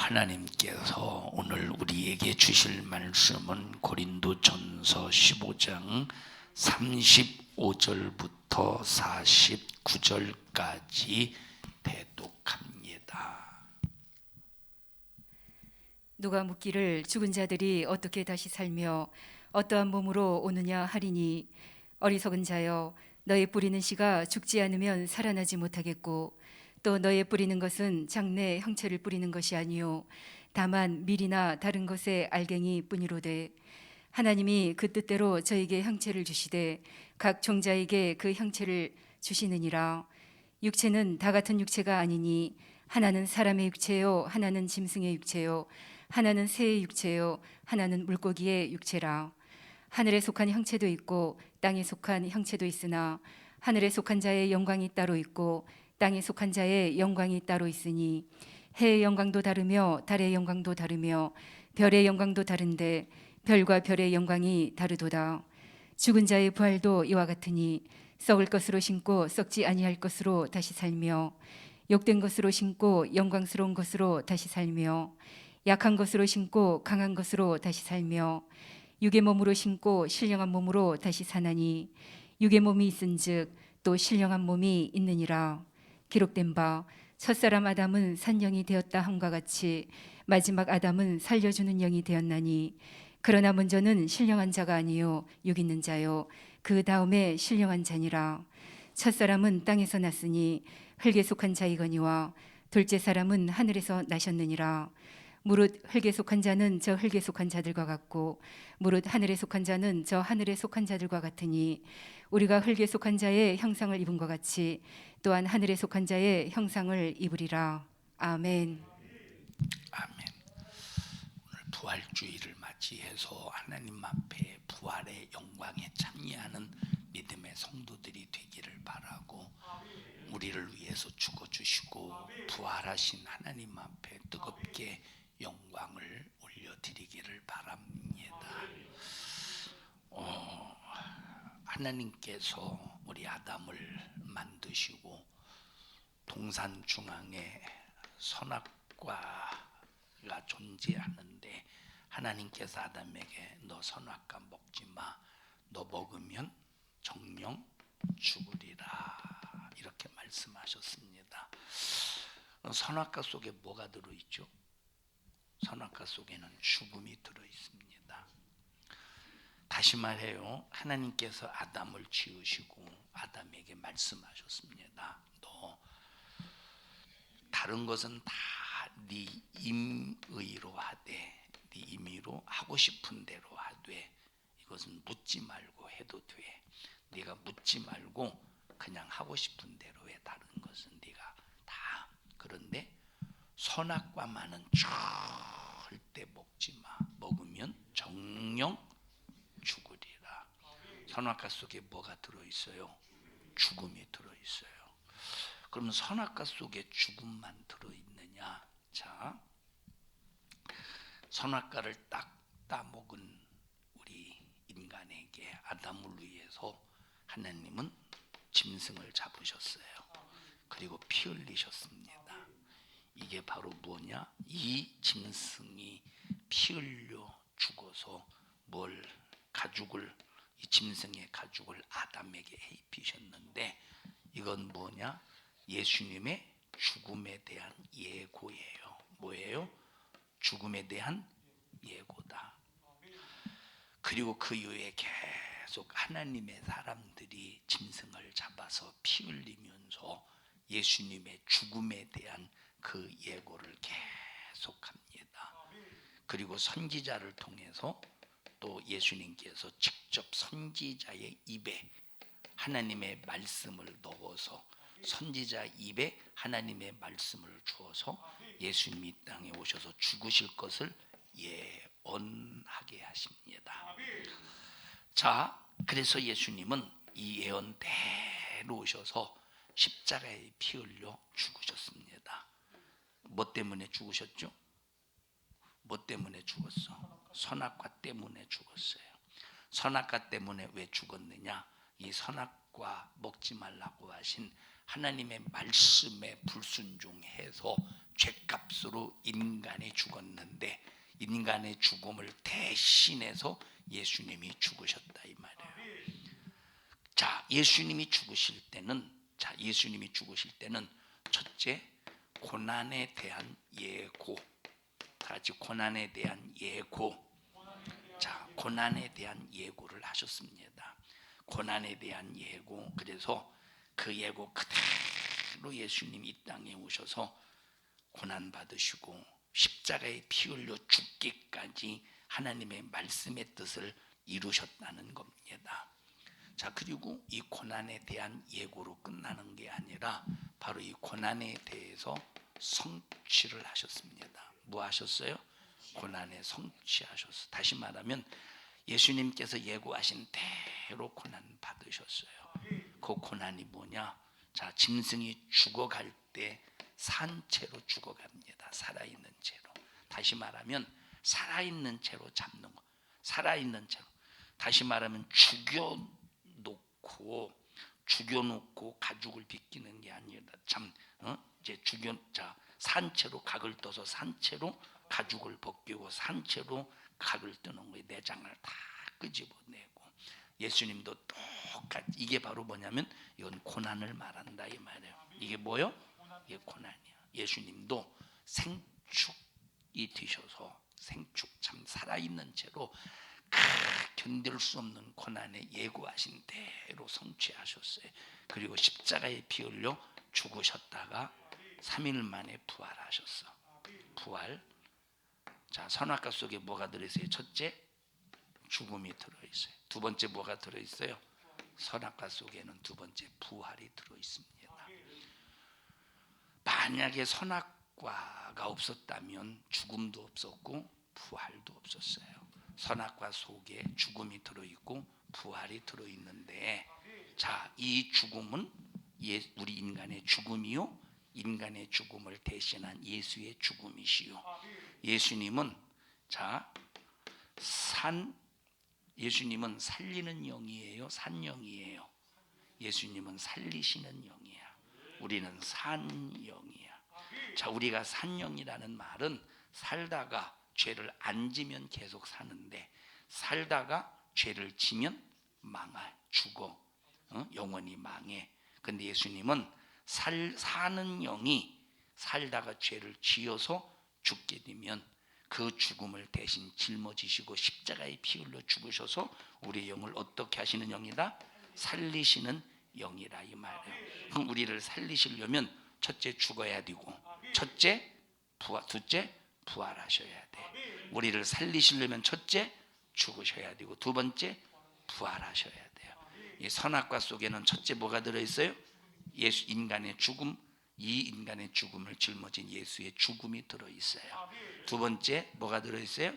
하나님께서 오늘 우리에게 주실 말씀은 고린도전서 15장 35절부터 49절까지 대독합니다. 누가 묻기를 죽은 자들이 어떻게 다시 살며 어떠한 몸으로 오느냐 하리니, 어리석은 자여, 너의 뿌리는 씨가 죽지 않으면 살아나지 못하겠고, 또 너의 뿌리는 것은 장래 형체를 뿌리는 것이 아니요 다만 밀이나 다른 것의 알갱이 뿐이로되, 하나님이 그 뜻대로 저에게 형체를 주시되 각 종자에게 그 형체를 주시느니라. 육체는 다 같은 육체가 아니니, 하나는 사람의 육체요, 하나는 짐승의 육체요, 하나는 새의 육체요, 하나는 물고기의 육체라. 하늘에 속한 형체도 있고 땅에 속한 형체도 있으나, 하늘에 속한 자의 영광이 따로 있고 땅에 속한 자의 영광이 따로 있으니, 해의 영광도 다르며 달의 영광도 다르며 별의 영광도 다른데 별과 별의 영광이 다르도다. 죽은 자의 부활도 이와 같으니, 썩을 것으로 심고 썩지 아니할 것으로 다시 살며, 욕된 것으로 심고 영광스러운 것으로 다시 살며, 약한 것으로 심고 강한 것으로 다시 살며, 육의 몸으로 심고 신령한 몸으로 다시 사나니, 육의 몸이 있은즉 또 신령한 몸이 있느니라. 기록된 바, 첫사람 아담은 산영이 되었다 함과 같이 마지막 아담은 살려주는 영이 되었나니, 그러나 먼저는 신령한 자가 아니요 육 있는 자요 그 다음에 신령한 자니라. 첫사람은 땅에서 났으니 흙에 속한 자이거니와 둘째 사람은 하늘에서 나셨느니라. 무릇 흙에 속한 자는 저 흙에 속한 자들과 같고, 무릇 하늘에 속한 자는 저 하늘에 속한 자들과 같으니, 우리가 흙에 속한 자의 형상을 입은 것 같이 또한 하늘에 속한 자의 형상을 입으리라. 아멘. 아멘. 오늘 부활주의를 맞이해서 하나님 앞에 부활의 영광에 참여하는 믿음의 성도들이 되기를 바라고, 우리를 위해서 죽어주시고 부활하신 하나님 앞에 뜨겁게 영광을 올려드리기를 바랍니다. 하나님께서 우리 아담을 만드시고 동산 중앙에 선악과가 존재하는데, 하나님께서 아담에게 너 선악과 먹지 마, 너 먹으면 정령 죽으리라 이렇게 말씀하셨습니다. 선악과 속에 뭐가 들어있죠? 선악과 속에는 죽음이 들어있습니다. 다시 말해요, 하나님께서 아담을 지으시고 아담에게 말씀하셨습니다. 너 다른 것은 다 네 임의로 하되, 네 임의로 하고 싶은 대로 하되, 이것은 묻지 말고 해도 돼. 네가 묻지 말고 그냥 하고 싶은 대로 해. 다른 것은 네가 다. 그런데 선악과만은 절대 먹지 마. 먹으면 정령 죽으리라. 선악과 속에 뭐가 들어있어요? 죽음이 들어있어요. 그러면 선악과 속에 죽음만 들어있느냐? 자, 선악과를 딱 따먹은 우리 인간에게, 아담을 위해서 하나님은 짐승을 잡으셨어요. 그리고 피 흘리셨습니다. 이게 바로 뭐냐? 이 짐승이 피 흘려 죽어서 이 짐승의 가죽을 아담에게 입히셨는데, 이건 뭐냐? 예수님의 죽음에 대한 예고예요. 뭐예요? 죽음에 대한 예고다. 그리고 그 이후에 계속 하나님의 사람들이 짐승을 잡아서 피 흘리면서 예수님의 죽음에 대한 그 예고를 계속합니다. 그리고 선지자를 통해서 또 예수님께서 직접 선지자의 입에 하나님의 말씀을 넣어서, 선지자 입에 하나님의 말씀을 주어서 예수님이 이 땅에 오셔서 죽으실 것을 예언하게 하십니다. 자, 그래서 예수님은 이 예언대로 오셔서 십자가에 피 흘려 죽으셨습니다. 뭐 때문에 죽으셨죠? 뭐 때문에 죽었어? 선악과 때문에 죽었어요. 선악과 때문에 왜 죽었느냐? 이 선악과 먹지 말라고 하신 하나님의 말씀에 불순종해서 죄값으로 인간이 죽었는데 인간의 죽음을 대신해서 예수님이 죽으셨다 이 말이에요. 자, 예수님이 죽으실 때는 첫째, 고난에 대한 예고. 다 같이 고난에 대한 예고. 자, 고난에 대한 예고를 하셨습니다. 고난에 대한 예고. 그래서 그 예고 그대로 예수님이 이 땅에 오셔서 고난 받으시고 십자가에 피 흘려 죽기까지 하나님의 말씀의 뜻을 이루셨다는 겁니다. 자, 그리고 이 고난에 대한 예고로 끝나는 게 아니라 바로 이 고난에 대해서 성취를 하셨습니다. 뭐 하셨어요? 고난에 성취하셨어요. 다시 말하면 예수님께서 예고하신 대로 고난 받으셨어요. 그 고난이 뭐냐? 자, 짐승이 죽어갈 때 산 채로 죽어갑니다. 살아있는 채로. 다시 말하면 살아있는 채로 잡는 거. 살아있는 채로. 다시 말하면 죽여놓고 가죽을 벗기는 게 아니라 이제 산채로 각을 떠서 산채로 가죽을 벗기고 산채로 각을 뜨는 거예요. 내장을 다 끄집어내고. 예수님도 똑같이. 이게 바로 뭐냐면 이건 고난을 말한다 이 말이에요. 이게 뭐요? 이게 고난이야. 예수님도 생축이 되셔서 참 살아있는 채로 견딜 수 없는 고난에 예고하신 대로 성취하셨어요. 그리고 십자가에 피 흘려 죽으셨다가 3일 만에 부활하셨어. 부활. 자, 선악과 속에 뭐가 들어있어요? 첫째, 죽음이 들어있어요. 두 번째 뭐가 들어있어요? 선악과 속에는 두 번째 부활이 들어있습니다. 만약에 선악과가 없었다면 죽음도 없었고 부활도 없었어요. 선악과 속에 죽음이 들어있고 부활이 들어있는데, 자, 이 죽음은 우리 인간의 죽음이요, 인간의 죽음을 대신한 예수의 죽음이시요. 예수님은 예수님은 살리는 영이에요, 산 영이에요? 예수님은 살리시는 영이야. 우리는 산 영이야. 자, 우리가 산 영이라는 말은 살다가 죄를 안 지면 계속 사는데 살다가 죄를 지면 죽어. 영원히 망해. 근데 예수님은 사는 영이 살다가 죄를 지어서 죽게 되면 그 죽음을 대신 짊어지시고 십자가에 피 흘려 죽으셔서 우리의 영을 어떻게 하시는 영이다? 살리시는 영이라 이 말이에요. 그럼 우리를 살리시려면 첫째 죽어야 되고, 둘째 부활하셔야 돼. 우리를 살리시려면 첫째 죽으셔야 되고 두 번째 부활하셔야 돼요. 이 선악과 속에는 첫째 뭐가 들어있어요? 예수 인간의 죽음, 이 인간의 죽음을 짊어진 예수의 죽음이 들어있어요. 두 번째 뭐가 들어있어요?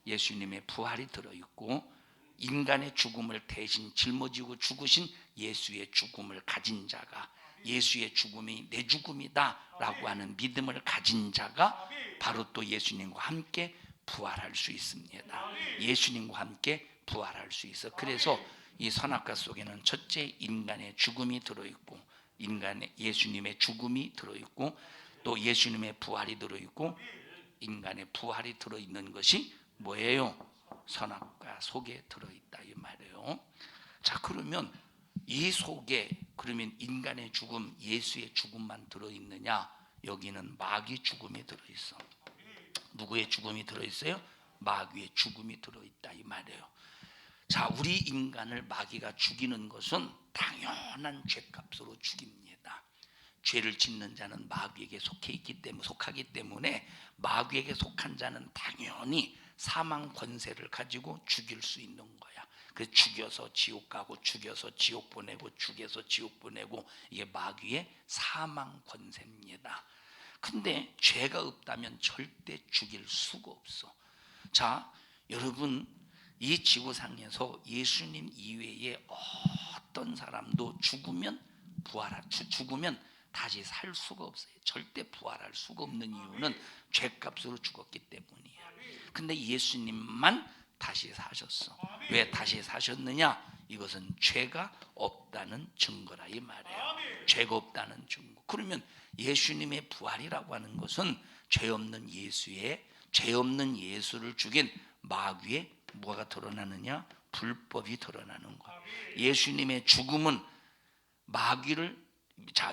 예수님의 부활이 들어있고 인간의 죽음을 대신 짊어지고 죽으신 예수의 죽음을 가진 자가, 예수의 죽음이 내 죽음이다 라고 하는 믿음을 가진 자가 바로 또 예수님과 함께 부활할 수 있습니다. 예수님과 함께 부활할 수 있어. 그래서 이 선악과 속에는 첫째 인간의 죽음이 들어있고, 예수님의 죽음이 들어있고, 또 예수님의 부활이 들어있고, 인간의 부활이 들어있는 것이 뭐예요? 선악과 속에 들어있다 이 말이에요. 자, 그러면 이 속에 그러면 인간의 죽음, 예수의 죽음만 들어있느냐? 여기는 마귀 죽음이 들어있어. 누구의 죽음이 들어있어요? 마귀의 죽음이 들어있다 이 말이에요. 자, 우리 인간을 마귀가 죽이는 것은 당연한 죄값으로 죽입니다. 죄를 짓는 자는 마귀에게 속하기 때문에 마귀에게 속한 자는 당연히 사망 권세를 가지고 죽일 수 있는 거야. 그래서 죽여서 지옥 가고 죽여서 지옥 보내고 죽여서 지옥 보내고, 이게 마귀의 사망 권세입니다. 근데 죄가 없다면 절대 죽일 수가 없어. 자, 여러분, 이 지구상에서 예수님 이외에 어떤 사람도 죽으면 다시 살 수가 없어요. 절대 부활할 수가 없는 이유는 죄값으로 죽었기 때문이에요. 근데 예수님만 다시 사셨어. 왜 다시 사셨느냐? 이것은 죄가 없다는 증거라 이 말이에요. 죄가 없다는 증거. 그러면 예수님의 부활이라고 하는 것은 죄 없는 예수를 죽인 마귀의 뭐가 드러나느냐? 불법이 드러나는 거예요. 예수님의 죽음은 마귀를,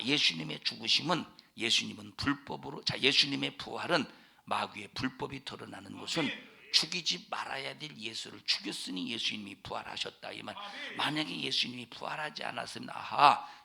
예수님의 죽으심은, 예수님은 불법으로, 예수님의 부활은 마귀의 불법이 드러나는 것은 죽이지 말아야 될 예수를 죽였으니 예수님이 부활하셨다 이 말. 만약에 예수님이 부활하지 않았으면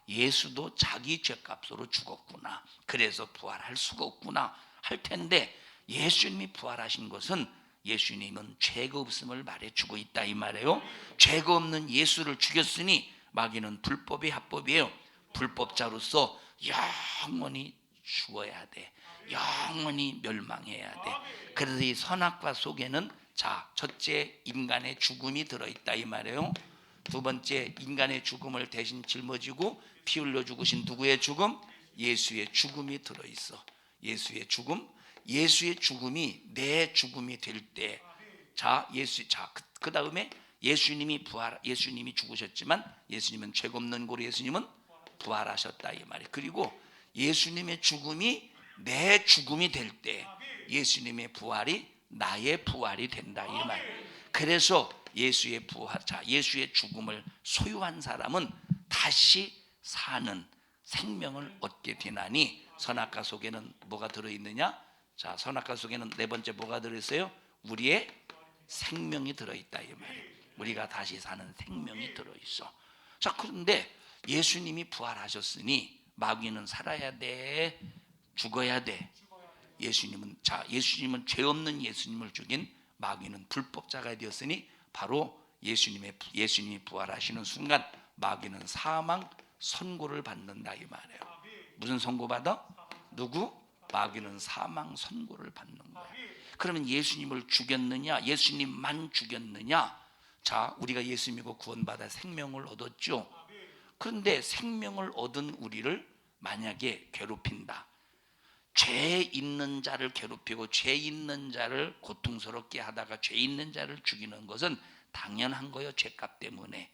예수도 자기 죄값으로 죽었구나, 그래서 부활할 수가 없구나 할 텐데, 예수님이 부활하신 것은 예수님은 죄가 없음을 말해주고 있다 이 말이에요. 죄가 없는 예수를 죽였으니 마귀는 불법의 합법이에요. 불법자로서 영원히 죽어야 돼. 영원히 멸망해야 돼. 그래서 이 선악과 속에는 첫째 인간의 죽음이 들어있다 이 말이에요. 두 번째, 인간의 죽음을 대신 짊어지고 피 흘려 죽으신 누구의 죽음? 예수의 죽음이 들어있어. 예수의 죽음이 내 죽음이 될 때, 그 다음에 예수님이 죽으셨지만 예수님은 죄가 없는 고로 예수님은 부활하셨다 이 말이에요. 그리고 예수님의 죽음이 내 죽음이 될 때 예수님의 부활이 나의 부활이 된다 이 말. 그래서 예수의 죽음을 소유한 사람은 다시 사는 생명을 얻게 되나니, 선악과 속에는 뭐가 들어있느냐? 선악과 속에는 네 번째 뭐가 들어있어요? 우리의 생명이 들어있다 이 말이에요. 우리가 다시 사는 생명이 들어있어. 그런데 예수님이 부활하셨으니 마귀는 살아야 돼, 죽어야 돼? 예수님은 죄 없는 예수님을 죽인 마귀는 불법자가 되었으니, 바로 예수님이 부활하시는 순간 마귀는 사망 선고를 받는다 이 말이에요. 무슨 선고 받아? 누구? 마귀는 사망 선고를 받는 거야. 그러면 예수님을 죽였느냐? 예수님만 죽였느냐? 우리가 예수 믿고 구원받아 생명을 얻었죠. 그런데 생명을 얻은 우리를 만약에 괴롭힌다, 죄 있는 자를 괴롭히고 죄 있는 자를 고통스럽게 하다가 죄 있는 자를 죽이는 것은 당연한 거예요, 죄값 때문에.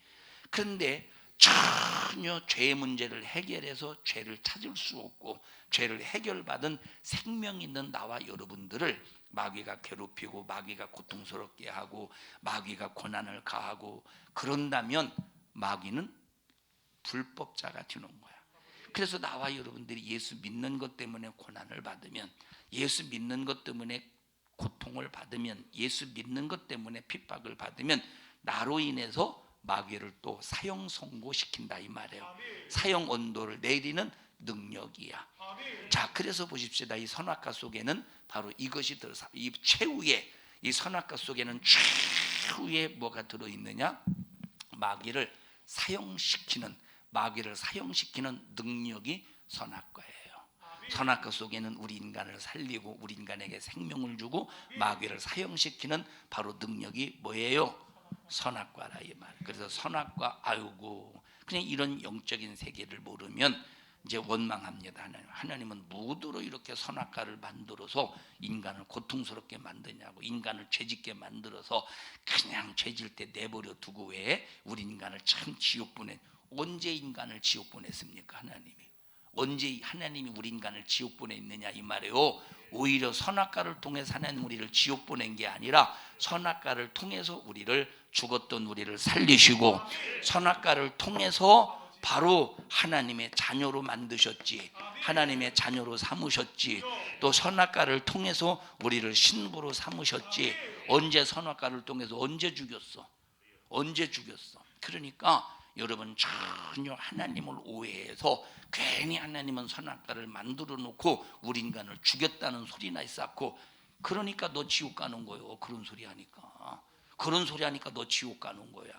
그런데 전혀 죄의 문제를 해결해서 죄를 찾을 수 없고 죄를 해결받은 생명 있는 나와 여러분들을 마귀가 괴롭히고 마귀가 고통스럽게 하고 마귀가 고난을 가하고 그런다면 마귀는 불법자가 되는 거야. 그래서 나와 여러분들이 예수 믿는 것 때문에 고난을 받으면, 예수 믿는 것 때문에 고통을 받으면, 예수 믿는 것 때문에 핍박을 받으면 나로 인해서 마귀를 또 사형 선고시킨다 이 말이에요. 사형 언도를 내리는 능력이야. 그래서 보십시다. 이 선악과 속에는 바로 이것이 들어서, 이 최후의, 이 선악과 속에는 최후의 뭐가 들어있느냐? 마귀를 사형시키는 능력이 선악과예요. 선악과 속에는 우리 인간을 살리고 우리 인간에게 생명을 주고 마귀를 사형시키는 바로 능력이 뭐예요? 선악과라 이 말. 그래서 선악과, 그냥 이런 영적인 세계를 모르면 이제 원망합니다. 하나님은 무도로 이렇게 선악과를 만들어서 인간을 고통스럽게 만드냐고, 인간을 죄짓게 만들어서 그냥 죄질 때 내버려 두고 왜 우리 인간을 참 지옥 보내. 언제 인간을 지옥 보냈습니까? 언제 하나님이 우리 인간을 지옥 보냈느냐 이 말이에요. 오히려 선악과를 통해서 하나님 우리를 지옥 보낸 게 아니라 선악과를 통해서 죽었던 우리를 살리시고, 선악과를 통해서 바로 하나님의 자녀로 만드셨지, 하나님의 자녀로 삼으셨지, 또 선악과를 통해서 우리를 신부로 삼으셨지. 언제 선악과를 통해서 언제 죽였어? 그러니까 여러분 전혀 하나님을 오해해서 괜히 하나님은 선악과를 만들어 놓고 우리 인간을 죽였다는 소리나 쌓고, 그러니까 너 지옥 가는 거예요. 그런 소리 하니까 너 지옥 가는 거야.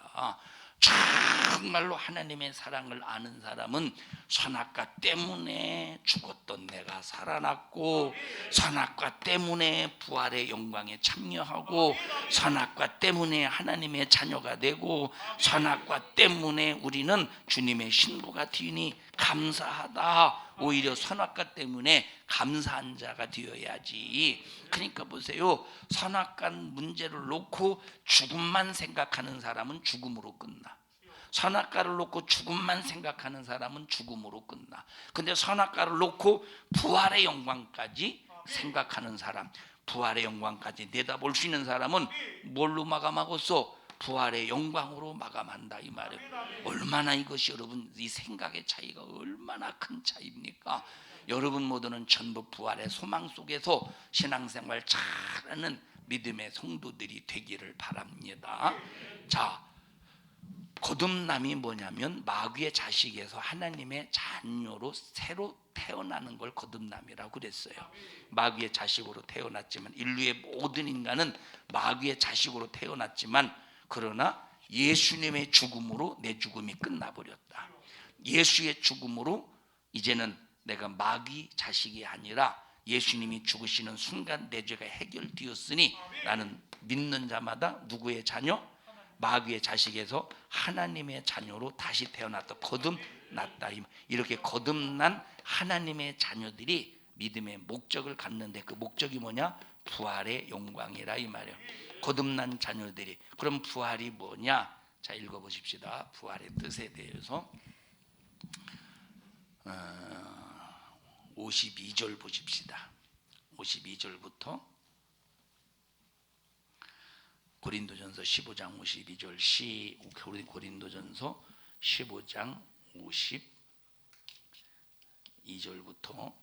정말로 하나님의 사랑을 아는 사람은 선악과 때문에 죽었던 내가 살아났고, 선악과 때문에 부활의 영광에 참여하고, 선악과 때문에 하나님의 자녀가 되고, 선악과 때문에 우리는 주님의 신부가 되니 감사하다. 오히려 선악과 때문에 감사한 자가 되어야지. 그러니까 보세요, 선악과 문제를 놓고 죽음만 생각하는 사람은 죽음으로 끝나. 선악과를 놓고 죽음만 생각하는 사람은 죽음으로 끝나. 근데 선악과를 놓고 부활의 영광까지 생각하는 사람, 부활의 영광까지 내다볼 수 있는 사람은 뭘로 마감하고서 부활의 영광으로 마감한다 이 말이에요. 얼마나 이것이 여러분 이 생각의 차이가 얼마나 큰 차이입니까? 여러분 모두는 전부 부활의 소망 속에서 신앙생활 잘하는 믿음의 성도들이 되기를 바랍니다. 자, 거듭남이 뭐냐면 마귀의 자식에서 하나님의 자녀로 새로 태어나는 걸 거듭남이라고 그랬어요. 마귀의 자식으로 태어났지만 인류의 모든 인간은 마귀의 자식으로 태어났지만 그러나 예수님의 죽음으로 내 죽음이 끝나버렸다. 예수의 죽음으로 이제는 내가 마귀 자식이 아니라 예수님이 죽으시는 순간 내 죄가 해결되었으니 나는 믿는 자마다 누구의 자녀? 마귀의 자식에서 하나님의 자녀로 다시 태어났다. 거듭났다. 이렇게 거듭난 하나님의 자녀들이 믿음의 목적을 갖는데 그 목적이 뭐냐? 부활의 영광이라 이 말이에요. 거듭난 자녀들이. 그럼 부활이 뭐냐? 자, 읽어보십시다. 부활의 뜻에 대해서 52절 보십시다. 52절부터 고린도전서 15장 52절 고린도전서 15장 52절부터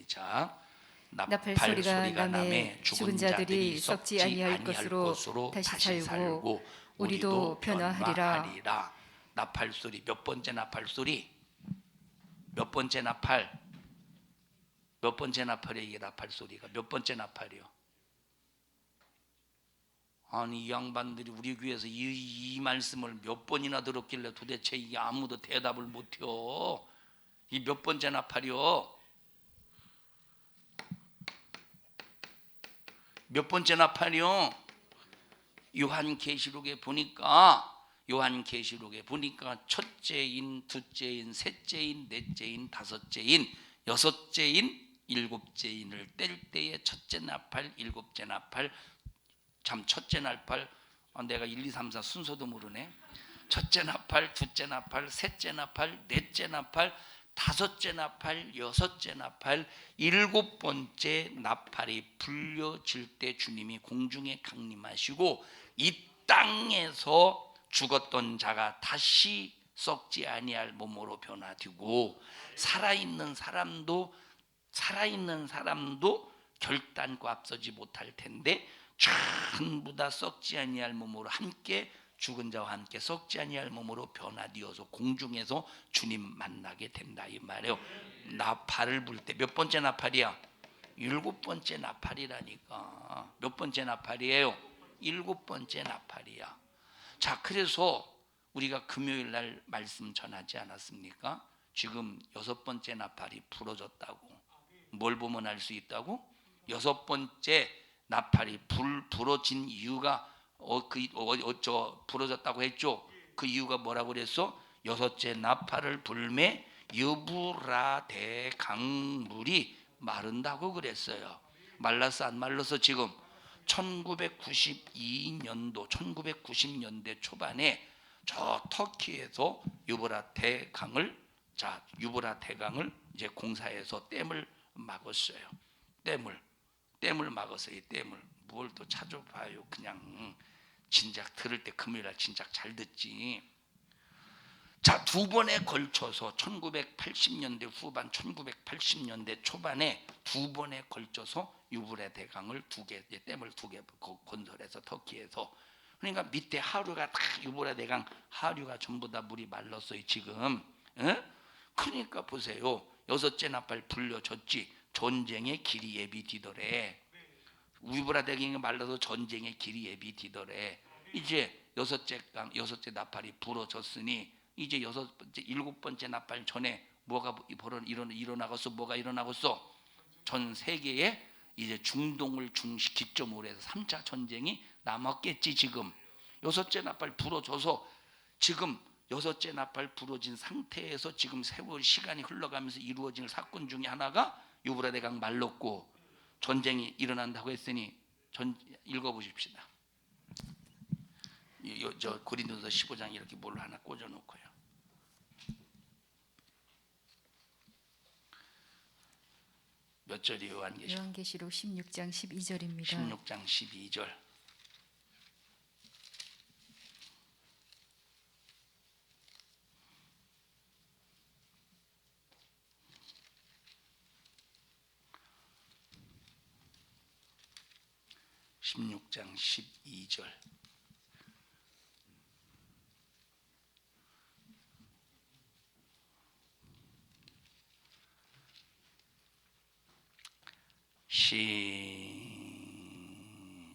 시작. 나팔 소리가 남에 죽은 자들이 썩지 아니할 것으로 다시 살고 우리도 변화하리라. 나팔 소리 몇 번째 나팔 소리? 몇 번째 나팔? 몇 번째 나팔이에요? 이게 나팔 소리가 몇 번째 나팔이요? 아니 이 양반들이 우리 교회에서 이 말씀을 몇 번이나 들었길래 도대체 이게 아무도 대답을 못해요. 이 몇 번째 나팔이요? 몇 번째 나팔이요? 요한계시록에 보니까 첫째인, 둘째인, 셋째인, 넷째인, 다섯째인, 여섯째인, 일곱째인을 뗄 때에 첫째 나팔, 일곱째 나팔, 참 첫째 나팔, 내가 1, 2, 3, 4 순서도 모르네. 첫째 나팔, 둘째 나팔, 셋째 나팔, 넷째 나팔, 다섯째 나팔, 여섯째 나팔, 일곱 번째 나팔이 불려질 때 주님이 공중에 강림하시고 이 땅에서 죽었던 자가 다시 썩지 아니할 몸으로 변화되고 살아있는 사람도 결단코 앞서지 못할 텐데 전부 다 썩지 아니할 몸으로 함께 죽은 자와 함께 썩지 아니할 몸으로 변화되어서 공중에서 주님 만나게 된다 이 말이에요. 나팔을 불 때 몇 번째 나팔이야? 일곱 번째 나팔이라니까. 몇 번째 나팔이에요? 일곱 번째 나팔이야. 자, 그래서 우리가 금요일 날 말씀 전하지 않았습니까? 지금 여섯 번째 나팔이 부러졌다고. 뭘 보면 알 수 있다고? 여섯 번째 나팔이 부러진 이유가 부러졌다고 했죠. 그 이유가 뭐라고 그랬어? 여섯째 나팔을 불매 유브라데 강물이 마른다고 그랬어요. 말랐어 안 말랐어? 지금 1990년대 초반에 저 터키에서 유브라데 강을 이제 공사해서 댐을 막았어요. 댐을 막았어요. 댐을 뭘 또 찾아봐요. 그냥 진작 들을 때 금요일날 진작 잘 듣지. 자, 두 번에 걸쳐서 1980년대 후반 1980년대 초반에 두 번에 걸쳐서 유브라데 강을 댐을 두 개 건설해서 터키에서. 그러니까 밑에 하류가 다 유브라데 강 하류가 전부 다 물이 말랐어요 지금. 그러니까 보세요. 여섯째 나팔 불려졌지. 전쟁의 길이 예비되더래. 유브라데 강이 말라서 전쟁의 길이 예비되더래. 이제 여섯째 나팔이 불어졌으니 이제 일곱 번째 나팔 전에 뭐가 일어나겠어? 뭐가 일어나겠어? 전 세계에 이제 중동을 기점으로 해서 3차 전쟁이 남았겠지. 지금 여섯째 나팔 불어져서 지금 여섯째 나팔 불어진 상태에서 지금 세월 시간이 흘러가면서 이루어진 사건 중에 하나가 유브라데 강 말랐고 전쟁이 일어난다고 했으니 읽어보십시다. 저 고린도서 15장 이렇게 뭘 하나 꽂아 놓고요. 몇 절이요? 요한계시록 16장 12절입니다. 16장 12절. (16장 12절)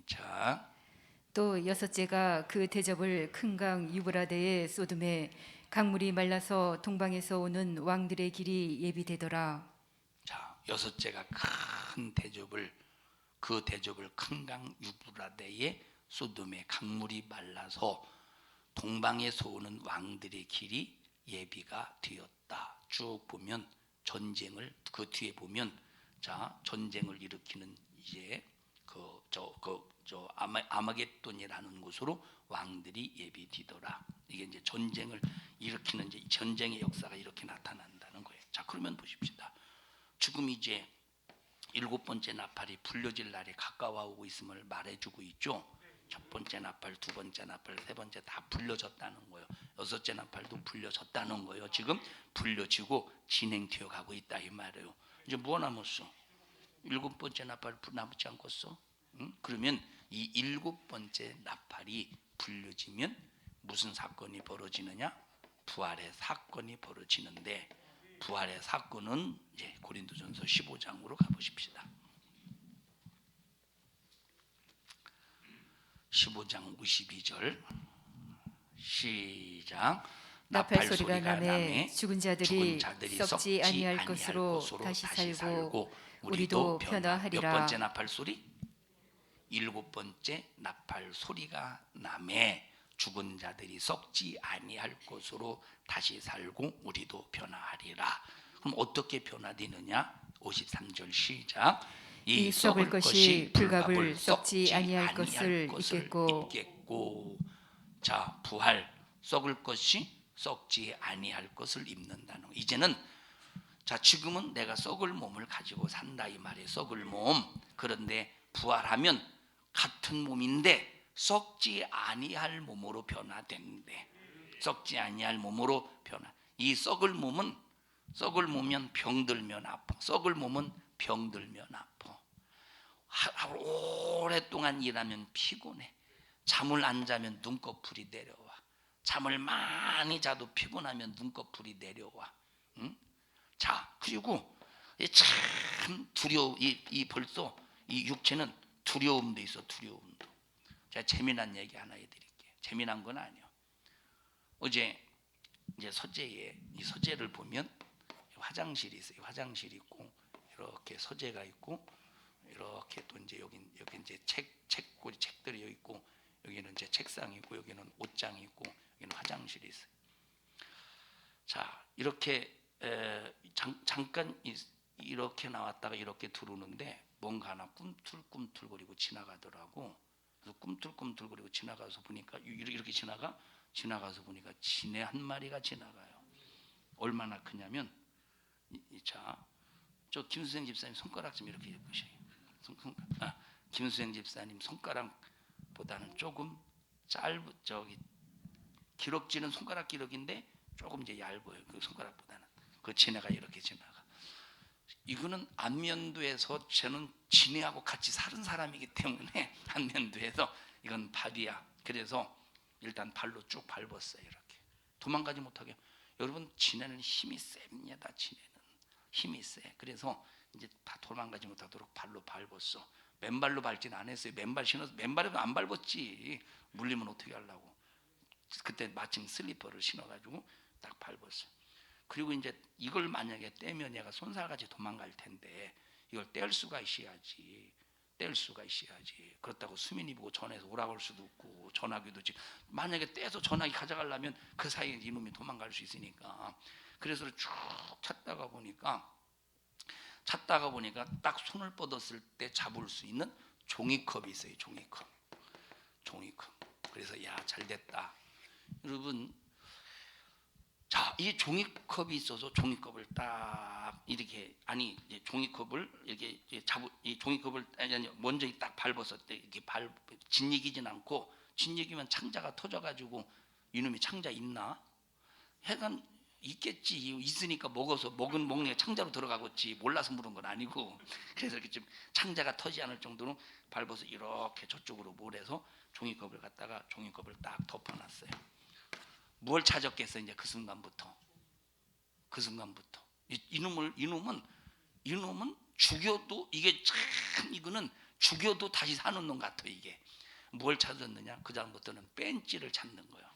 시작. 또 여섯째가 그 대접을 큰 강 유브라데에 쏟음에 강물이 말라서 동방에서 오는 왕들의 길이 예비되더라. 자, 여섯째가 큰 대접을 그 대접을 큰 강 유브라데에 쏟음에 강물이 말라서 동방에서 오는 왕들의 길이 예비가 되었다. 쭉 보면 전쟁을 그 뒤에 보면 자 전쟁을 일으키는 이제 아마겟돈이라는 곳으로 왕들이 예비되더라. 이게 이제 전쟁을 일으키는 이제 전쟁의 역사가 이렇게 나타난다는 거예요. 자 그러면 보십시다. 지금 이제 일곱 번째 나팔이 불려질 날이 가까워오고 있음을 말해주고 있죠. 첫 번째 나팔, 두 번째 나팔, 세 번째 다 불려졌다는 거예요. 여섯째 나팔도 불려졌다는 거예요. 지금 불려지고 진행되어 가고 있다 이 말이에요. 이제 뭐 남았어? 일곱 번째 나팔 남지 않겠어? 응? 그러면 이 일곱 번째 나팔이 불려지면 무슨 사건이 벌어지느냐? 부활의 사건이 벌어지는데 부활의 사건은 이제 고린도전서 15장으로 가보십시다. 15장 52절 시작. 나팔 소리가 나매 죽은 자들이 썩지 아니할 것으로 다시 살고 우리도 변화하리라. 몇 번째 나팔 소리? 일곱 번째 나팔 소리가 나매 죽은 자들이 썩지 아니할 것으로 다시 살고 우리도 변화하리라. 그럼 어떻게 변화되느냐? 53절 시작. 이 썩을 것이 불갑을 썩지 아니할 것을 입겠고. 자 부활 썩을 것이 썩지 아니할 것을 입는다는 거. 이제는 자 지금은 내가 썩을 몸을 가지고 산다 이 말이에요. 썩을 몸. 그런데 부활하면 같은 몸인데 썩지 아니할 몸으로 변화되는데 썩지 아니할 몸으로 변화. 이 썩을 몸은 썩을 몸은 병들면 아파. 썩을 몸은 병들면 아파. 하루 오랫동안 일하면 피곤해. 잠을 안 자면 눈꺼풀이 내려와. 잠을 많이 자도 피곤하면 눈꺼풀이 내려와. 응? 자 그리고 참 두려워. 이 벌써 이 육체는 두려움도 있어. 두려움도. 제가 재미난 얘기 하나 해드릴게요. 재미난 건 아니요. 어제 이제 서재에 이 서재를 보면 화장실이 있어요. 화장실이 있고 이렇게 서재가 있고 이렇게 또 이제 여기 이제 책꽂이 책들이 여기 있고 여기는 이제 책상이 있고 여기는 옷장이 있고 여기는 화장실이 있어요. 자 이렇게 잠깐 이렇게 나왔다가 이렇게 들어오는데 뭔가 하나 꿈틀꿈틀거리고 지나가더라고. 그래서 꿈틀꿈틀거리고 지나가서 보니까 이렇게 지나가서 보니까 지네 한 마리가 지나가요. 얼마나 크냐면 저 김수생 집사님 손가락 좀 이렇게 보세요. 김수생 집사님 손가락보다는 조금 저기 기럭지는 손가락 기럭인데 조금 이제 얇아요. 그 손가락보다는. 그 지네가 이렇게 지나가. 이거는 안면도에서 저는 지네하고 같이 사는 사람이기 때문에 안면도에서 이건 밥이야. 그래서 일단 발로 쭉 밟았어요. 이렇게 도망가지 못하게. 여러분 지네는 힘이 셉니다. 지네는 힘이 세. 그래서 이제 다 도망가지 못하도록 발로 밟았어. 맨발로 밟진 않았어요. 맨발 신어서 맨발에도 안 밟았지. 물리면 어떻게 하려고. 그때 마침 슬리퍼를 신어가지고 딱 밟았어요. 그리고 이제 이걸 만약에 떼면 얘가 손살같이 도망갈 텐데 이걸 뗄 수가 있어야지. 그렇다고 수민이 보고 전화해서 오라고 할 수도 없고 전화기도 지금 만약에 떼서 전화기 가져가려면 그 사이에 이놈이 도망갈 수 있으니까. 그래서 쭉 찾다가 보니까 딱 손을 뻗었을 때 잡을 수 있는 종이컵이 있어요. 종이컵. 그래서 야, 잘 됐다. 여러분, 자, 이 종이컵이 있어서 종이컵을 딱 이렇게, 아니 이제 종이컵을 이렇게 이 종이컵을 먼저 딱 밟았을 때 이렇게 진이기진 않고, 진이기면 창자가 터져가지고 이놈이 창자 있나? 해간 있겠지. 있으니까 먹는 게 창자로 들어가겠지. 몰라서 물은 건 아니고. 그래서 이렇게 좀 창자가 터지지 않을 정도로 밟아서 이렇게 저쪽으로 몰아서 종이컵을 갖다가 종이컵을 딱 덮어놨어요. 뭘 찾았겠어? 이제 그 순간부터 이놈은 죽여도, 이게 참, 이거는 죽여도 다시 사는 놈 같아. 이게 뭘 찾았느냐? 그 다음부터는 벤치를 찾는 거예요.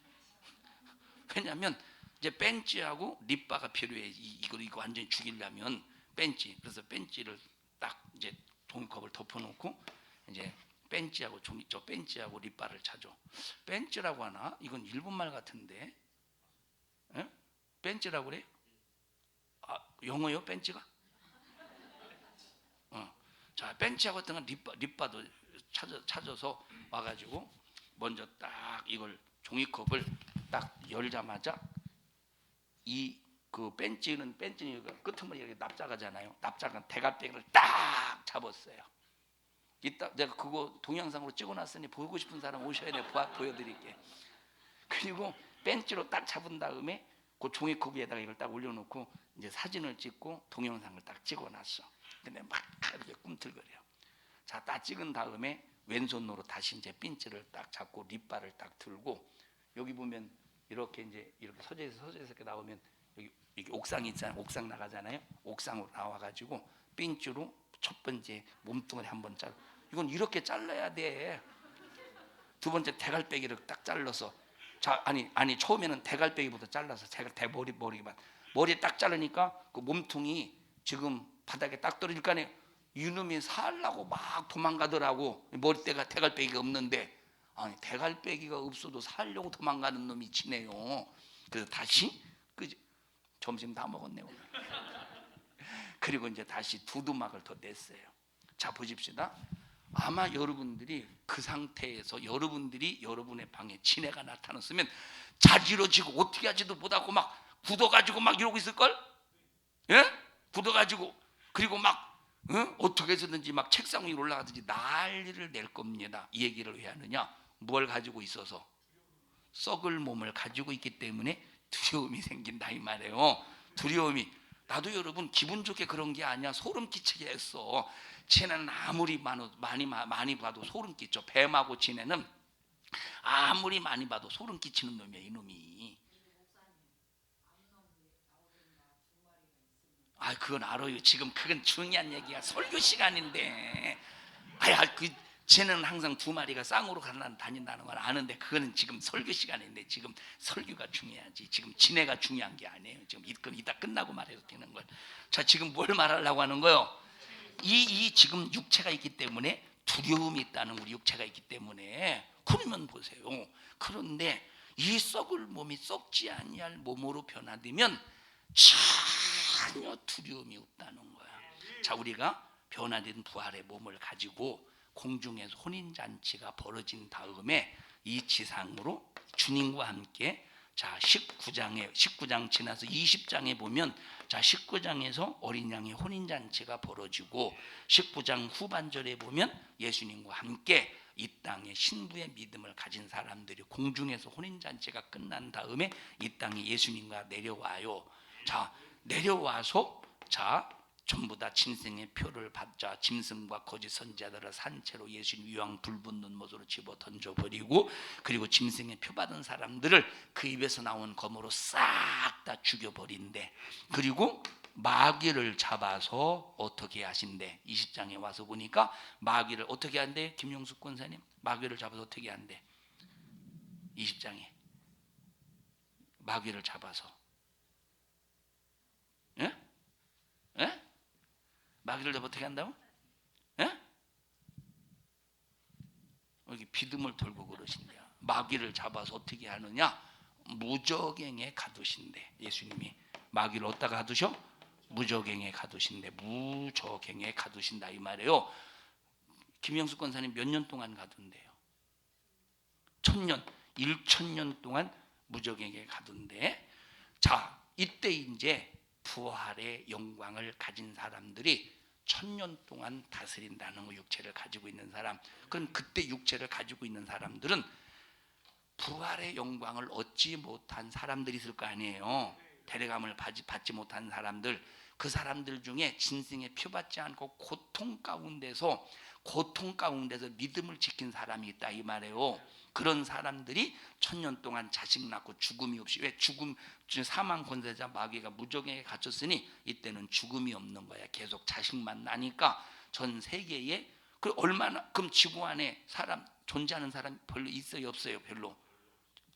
왜냐하면 이제 벤치하고 립바가 필요해. 이거 완전히 죽이려면 벤치. 그래서 벤치를 딱 이제 종이컵을 덮어놓고 이제 벤치하고 저 벤치하고 립바를 찾아. 벤치라고 하나? 이건 일본말 같은데. 에? 벤치라고 그래? 아, 영어요? 벤치가? 자, 벤치하고 어떤 건 립바도 찾아서 와가지고 먼저 딱 이걸 종이컵을 딱 열자마자 그 벤치는 끄트머리 이렇게 납작하잖아요. 납작한 대갈배기를 딱 잡았어요. 이따 내가 그거 동영상으로 찍어놨으니 보고 싶은 사람 오셔야 돼. 보여드릴게. 그리고 벤치로 딱 잡은 다음에 그 종이컵 위에다가 이걸 딱 올려놓고 이제 사진을 찍고 동영상을 딱 찍어놨어. 근데 막 이렇게 꿈틀거려. 자, 딱 찍은 다음에 왼손으로 다시 이제 핀치를 딱 잡고 립바를 딱 들고, 여기 보면 이렇게 이제 이렇게 서재에서 이렇게 나오면 여기 옥상이 있잖아요. 옥상 나가잖아요. 옥상으로 나와가지고 핀치로 첫 번째 몸뚱아리 한번 잘라. 이건 이렇게 잘라야 돼. 두 번째 대갈배기를 딱 잘라서, 자, 아니 처음에는 대갈배기부터 잘라서 머리 딱 자르니까 그 몸통이 지금 바닥에 딱 떨어질 거 아니에요. 이놈이 살라고 막 도망가더라고. 머리대가 대갈배기가 없는데, 아니 대갈배기가 없어도 살려고 도망가는 놈이 지네요. 그래서 다시 점심 다 먹었네 오늘. 그리고 이제 다시 두두막을 더 냈어요. 자, 보십시다. 아마 여러분들이 그 상태에서 여러분의 방에 지네가 나타났으면 자지러지고 어떻게 하지도 못하고 막 굳어가지고 막 이러고 있을걸? 예? 굳어가지고, 그리고 막 어떻게 해서든지 막 책상 위로 올라가든지 난리를 낼 겁니다. 이 얘기를 왜 하느냐? 뭘 가지고 있어서? 썩을 몸을 가지고 있기 때문에 두려움이 생긴다 이 말이에요. 두려움이. 나도 여러분 기분 좋게 그런 게 아니야. 소름 끼치게 했어. 쟤는 아무리 많이 봐도 소름 끼쳐. 뱀하고 지네는 아무리 많이 봐도 소름 끼치는 놈이야 이놈이. 아, 그건 알아요. 지금 그건 중요한 얘기야. 설교 시간인데. 쟤는 항상 두 마리가 쌍으로 다닌다는 걸 아는데, 그거는 지금 설교 시간인데 지금 설교가 중요하지. 지금 지네가 중요한 게 아니에요. 지금 이따 끝나고 말해도 되는 걸. 자, 지금 뭘 말하려고 하는 거예요? 이 지금 육체가 있기 때문에 두려움이 있다는, 우리 육체가 있기 때문에. 그러면 보세요. 그런데 이 썩을 몸이 썩지 아니할 몸으로 변화되면 전혀 두려움이 없다는 거야. 자, 우리가 변화된 부활의 몸을 가지고 공중에서 혼인잔치가 벌어진 다음에 이 지상으로 주님과 함께, 자, 19장 지나서 20장에 보면, 자, 19장에서 어린 양의 혼인잔치가 벌어지고 19장 후반절에 보면 예수님과 함께 이 땅에 신부의 믿음을 가진 사람들이 공중에서 혼인잔치가 끝난 다음에 이 땅에 예수님과 내려와요. 자, 내려와서, 자, 전부 다 짐승의 표를 받자 짐승과 거짓 선지자들을 산채로 예수님 위왕 불붙는 못으로 집어 던져버리고, 그리고 짐승의 표 받은 사람들을 그 입에서 나온 검으로 싹 다 죽여버린대. 그리고 마귀를 잡아서 어떻게 하신대? 20장에 와서 보니까 마귀를 어떻게 한대? 김용숙 권사님, 마귀를 잡아서 어떻게 한대? 20장에 마귀를 잡아서, 예? 예? 마귀를 잡아 어떻게 한다고? 예? 여기 비듬을 돌고 그러신대요. 마귀를 잡아서 어떻게 하느냐? 무저갱에 가두신대. 예수님이 마귀를 어디다가 가두셔? 무저갱에 가두신대. 무저갱에 가두신다 이 말이에요. 김영숙 권사님 몇 년 동안 가둔대요? 천년 1,000년 동안 무적에게 가던데, 자 이때 이제 부활의 영광을 가진 사람들이 1,000년 동안 다스린다는 거, 육체를 가지고 있는 사람. 그럼 그때 육체를 가지고 있는 사람들은 부활의 영광을 얻지 못한 사람들이 있을 거 아니에요. 데려감을 받지 못한 사람들, 그 사람들 중에 진승에 표받지 않고 고통 가운데서 믿음을 지킨 사람이 있다 이 말이에요. 그런 사람들이 1,000년 동안 자식 낳고 죽음이 없이, 왜 죽음, 사망 권세자 마귀가 무적에게 갇혔으니 이때는 죽음이 없는 거야. 계속 자식만 나니까 전 세계에 그 얼마나, 그럼 지구 안에 사람 존재하는 사람 별로 있어요 없어요? 별로.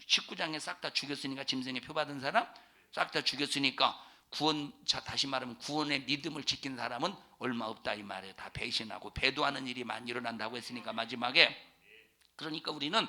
19장에 싹 다 죽였으니까, 짐승에 표받은 사람 싹 다 죽였으니까 구원, 자 다시 말하면 구원의 믿음을 지킨 사람은 얼마 없다 이 말이에요. 다 배신하고 배도하는 일이 많이 일어난다고 했으니까 마지막에. 그러니까 우리는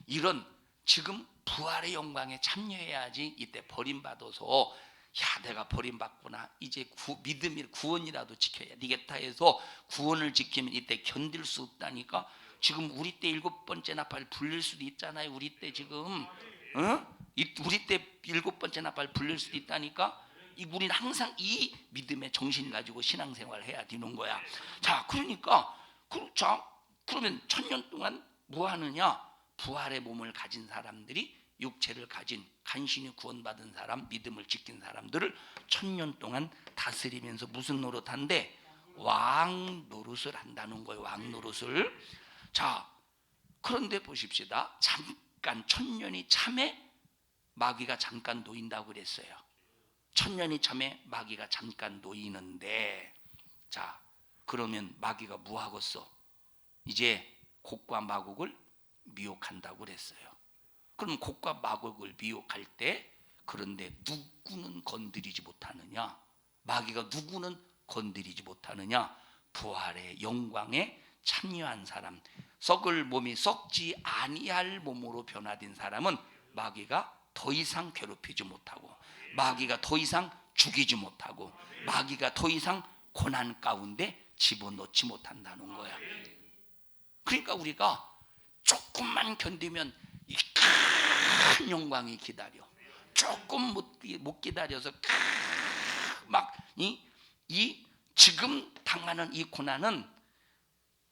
이런 지금 부활의 영광에 참여해야지 이때 버림받아서, 야 내가 버림받구나, 이제 믿음이 구원이라도 지켜야 되겠다 해서 구원을 지키면 이때 견딜 수 없다니까. 지금 우리 때 7번째 나팔 불릴 수도 있잖아요. 우리 때 지금 우리 때 7번째 나팔 불릴 수도 있다니까. 우리는 항상 이 믿음의 정신 가지고 신앙생활을 해야 되는 거야. 자 그러니까 그러면 1,000년 동안 뭐 하느냐? 부활의 몸을 가진 사람들이, 육체를 가진 간신히 구원받은 사람, 믿음을 지킨 사람들을 1,000년 동안 다스리면서 무슨 노릇한데? 왕 노릇을 한다는 거예요. 왕 노릇을. 자 그런데 보십시다. 잠깐 1,000년이 참에 마귀가 잠깐 놓인다고 그랬어요. 1,000년이 참에 마귀가 잠깐 놓이는데, 자 그러면 마귀가 뭐 하겠어? 이제 곡과 마곡을 미혹한다고 그랬어요. 그럼 곡과 마곡을 미혹할 때, 그런데 누구는 건드리지 못하느냐? 마귀가 누구는 건드리지 못하느냐? 부활의 영광에 참여한 사람, 썩을 몸이 썩지 아니할 몸으로 변화된 사람은 마귀가 더 이상 괴롭히지 못하고, 마귀가 더 이상 죽이지 못하고, 마귀가 더 이상 고난 가운데 집어넣지 못한다는 거야. 그러니까 우리가 조금만 견디면 이 큰 영광이 기다려. 조금 못 기다려서 막 이 지금 당하는 이 고난은,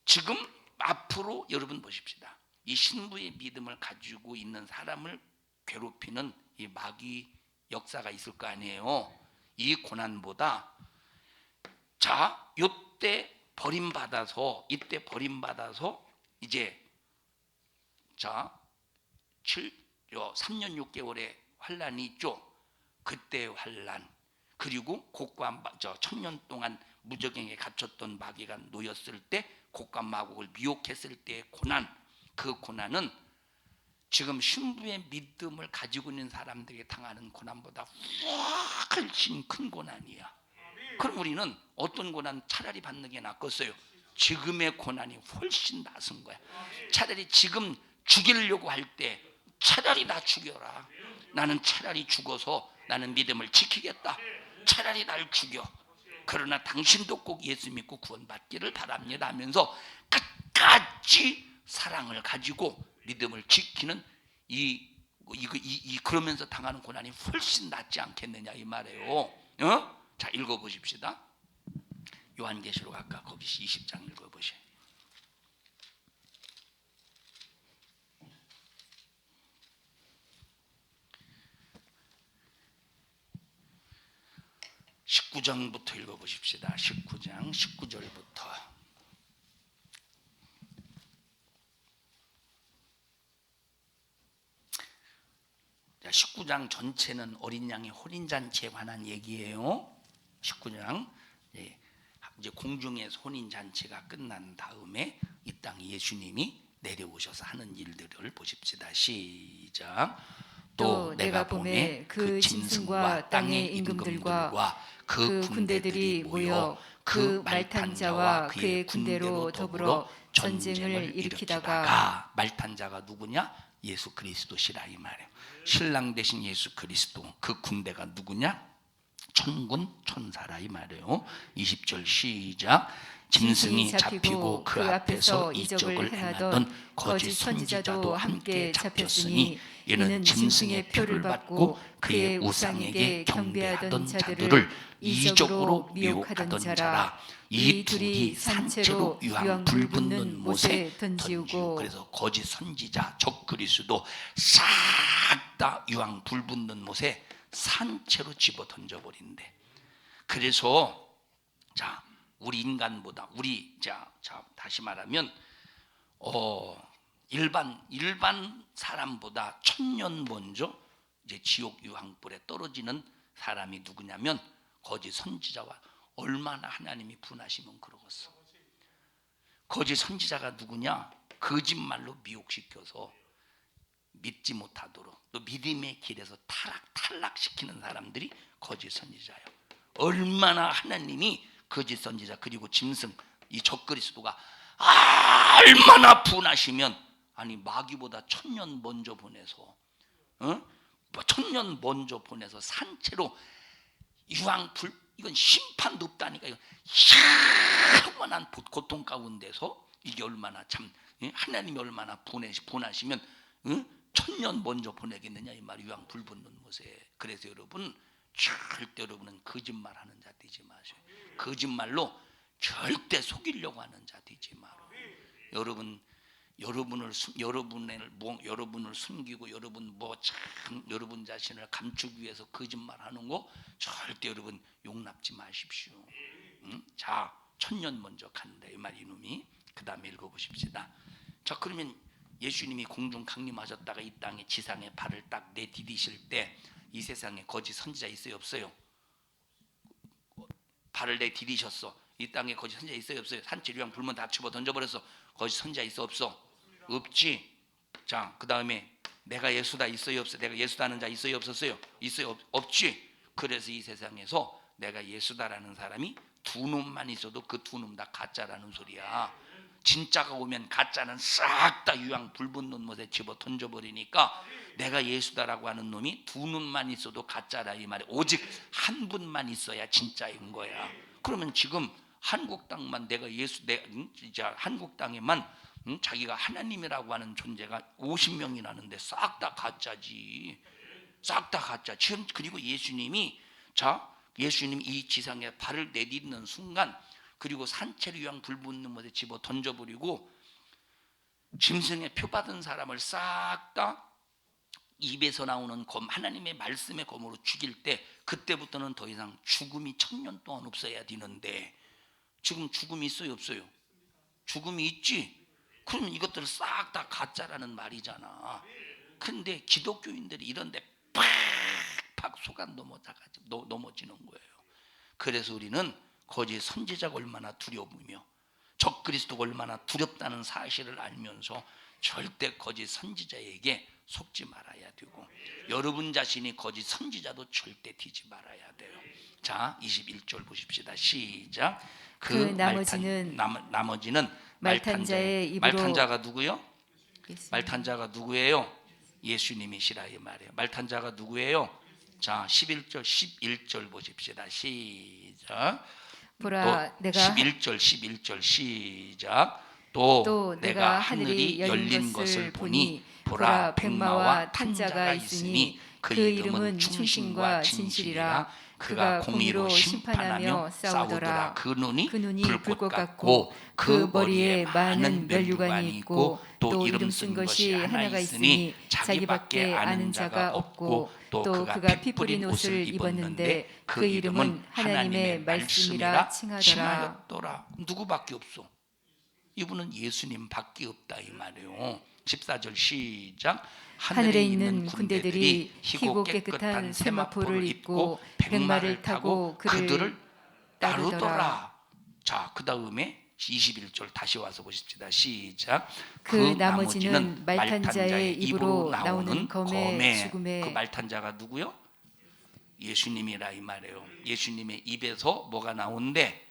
지금 앞으로 여러분 보십시다. 이 신부의 믿음을 가지고 있는 사람을 괴롭히는 이 마귀 역사가 있을 거 아니에요. 이 고난보다, 자 요때 버림받아서, 이때 버림받아서 이제 자 3년 6개월의 환란이 있죠. 그때 환란, 그리고 곡과 1,000년 동안 무적행에 갇혔던 마귀가 놓였을 때, 곡과 마곡을 미혹했을 때의 고난, 그 고난은 지금 신부의 믿음을 가지고 있는 사람들이 당하는 고난보다 훨씬 큰 고난이야. 그럼 우리는 어떤 고난 차라리 받는 게 낫겠어요? 지금의 고난이 훨씬 낫은 거야. 차라리 지금 죽이려고 할 때 차라리 나 죽여라. 나는 차라리 죽어서 나는 믿음을 지키겠다. 차라리 날 죽여. 그러나 당신도 꼭 예수 믿고 구원받기를 바랍니다 하면서 끝까지 사랑을 가지고 믿음을 지키는 그러면서 당하는 고난이 훨씬 낫지 않겠느냐 이 말이에요. 자 읽어보십시다. 요한계시록 아까 거기 20장 읽어보세요. (19장부터) 읽어보십시다. 19장 19절부터. 자, 19장 전체는 어린 양의 혼인잔치에 관한 얘기예요. 19장 이제 공중에서 혼인잔치가 끝난 다음에 이 땅에 예수님이 내려오셔서 하는 일들을 보십시다. 시작. 또 내가 보매 그 짐승과 땅의 임금들과 그 군대들이 모여 그 말탄 자와 그의 군대로 더불어 전쟁을 일으키다가, 말탄 자가 누구냐? 예수 그리스도시라 이 말이에요. 신랑 되신 예수 그리스도, 그 군대가 누구냐? 천군 천사라 이 말이에요. 20절 시작. 짐승이 잡히고 그 앞에서 이적을 행하던 거짓 선지자도 함께 잡혔으니 이는 짐승의 표를 받고 그의 우상에게 경배하던 자들을 이적으로 미혹하던 자라. 이 둘이 산채로 유황 불붙는 못에 던지우고. 그래서 거짓 선지자 적그리스도 싹 다 유황 불붙는 못에 산채로 집어 던져버린대. 그래서 자, 우리 인간보다 우리 자 다시 말하면 일반 사람보다 1000년 먼저 이제 지옥 유황불에 떨어지는 사람이 누구냐면 거짓 선지자와 얼마나 하나님이 분하시면 그러겠어. 거짓 선지자가 누구냐? 거짓말로 미혹시켜서 믿지 못하도록 또 믿음의 길에서 탈락시키는 사람들이 거짓 선지자예요. 얼마나 하나님이 거짓 선지자 그리고 짐승 이 적그리스도가 얼마나 분하시면 아니 마귀보다 1000년 먼저 보내서 1000년 먼저 보내서 산채로 유황불 이건 심판도 없다니까. 이건 영원한 고통 가운데서 이게 얼마나 참 하나님이 얼마나 분하시면 1000년 먼저 보내겠느냐 이 말. 유황 불 붙는 곳에. 그래서 여러분 절대 여러분은 거짓말하는 자 되지 마세요. 거짓말로 절대 속이려고 하는 자 되지 마라. 여러분을 숨기고 여러분 자신을 감추기 위해서 거짓말하는 거 절대 여러분 용납지 마십시오. 자, 1000년 먼저 간다 이 말 이놈이. 그 다음에 읽어보십시다. 자, 그러면 예수님이 공중 강림하셨다가 이 땅에 지상에 발을 딱 내디디실 때 이 세상에 거짓 선지자 있어요 없어요? 발을 내디디셨어. 이 땅에 거짓 선지자 있어요 없어요? 산채 유황 불면 다 집어 던져버렸어. 거짓 선지자 있어 없어? 없지. 자, 그 다음에 내가 예수다 있어요 없어요? 내가 예수다는 자 있어요 없었어요? 있어요 없지. 그래서 이 세상에서 내가 예수다라는 사람이 두 놈만 있어도 그 두 놈 다 가짜라는 소리야. 진짜가 오면 가짜는 싹 다 유황 불 붙는 못에 집어 던져버리니까 내가 예수다라고 하는 놈이 두 놈만 있어도 가짜라 이 말이야. 오직 한 분만 있어야 진짜인 거야. 그러면 지금 한국 땅만 한국 땅에만 자기가 하나님이라고 하는 존재가 50명이 나는데 싹 다 가짜지. 싹 다 가짜. 지금 그리고 예수님이 이 지상에 발을 내딛는 순간 그리고 산채로 유황 불 붙는 못에 집어 던져버리고 짐승의 표 받은 사람을 싹 다 입에서 나오는 검 하나님의 말씀의 검으로 죽일 때 그때부터는 더 이상 죽음이 1000년 동안 없어야 되는데 지금 죽음이 있어요 없어요? 죽음이 있지. 그러면 이것들 싹 다 가짜라는 말이잖아. 근데 기독교인들이 이런데 팍팍 속아 넘어지는 거예요. 그래서 우리는 거짓 선지자가 얼마나 두려우며 적그리스도가 얼마나 두렵다는 사실을 알면서 절대 거짓 선지자에게 속지 말아야 되고 여러분 자신이 거짓 선지자도 절대 뒤지 말아야 돼요. 자, 21절 보십시다. 시작. 그 나머지는 말탄자의 입으로. 말탄자가 누구요? 말탄자가 누구예요? 예수님이시라 이 말이에요. 말탄자가 누구예요? 자, 11절 보십시다. 시작. 보라, 내가 11절 시작. 또 내가 하늘이 열린 것을 보니 보라 백마와 탄자가 있으니 그 이름은 충신과 진실이라. 그가 공의로 심판하며 싸우더라. 그 눈이 불꽃 같고 그 머리에 많은 면류관이 있고 또 이름 쓴 것이 하나가 있으니 자기밖에 아는 자가 없고 또 그가 피 뿌린 옷을 입었는데 그 이름은 하나님의 말씀이라 칭하더라. 누구밖에 없어? 이분은 예수님밖에 없다 이 말이에요. 14절 시작. 하늘에 있는 군대들이 희고 깨끗한 세마포를 입고 백마를 타고 그들을 따르더라. 자, 그 다음에 21절 다시 와서 보십시다. 시작. 그 나머지는 말탄자의 입으로 나오는 검의 죽음에. 그 말탄자가 누구요? 예수님이라 이 말이에요. 예수님의 입에서 뭐가 나온대?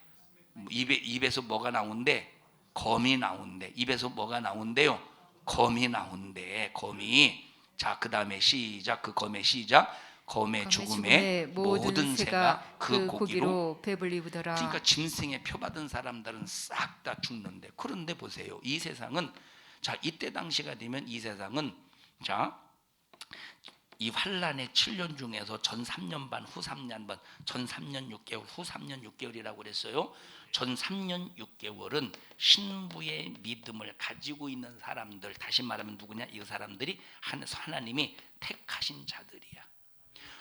입에서 뭐가 나온대? 검이 나온대. 입에서 뭐가 나온대요? 검이 나온대. 검이. 자, 그 다음에 시작. 그 검의 시작. 검의 죽음에 죽음에 모든 새가 그 고기로. 고기로 배불리우더라. 그러니까 짐승의 표 받은 사람들은 싹 다 죽는데, 그런데 보세요, 이 세상은, 자, 이때 당시가 되면 이 세상은, 자, 이 환란의 7년 중에서 전 3년 반, 후 3년 반, 전 3년 6개월, 후 3년 6개월이라고 그랬어요. 전 3년 6개월은 신부의 믿음을 가지고 있는 사람들, 다시 말하면 누구냐? 이 사람들이 하나님이 택하신 자들이야.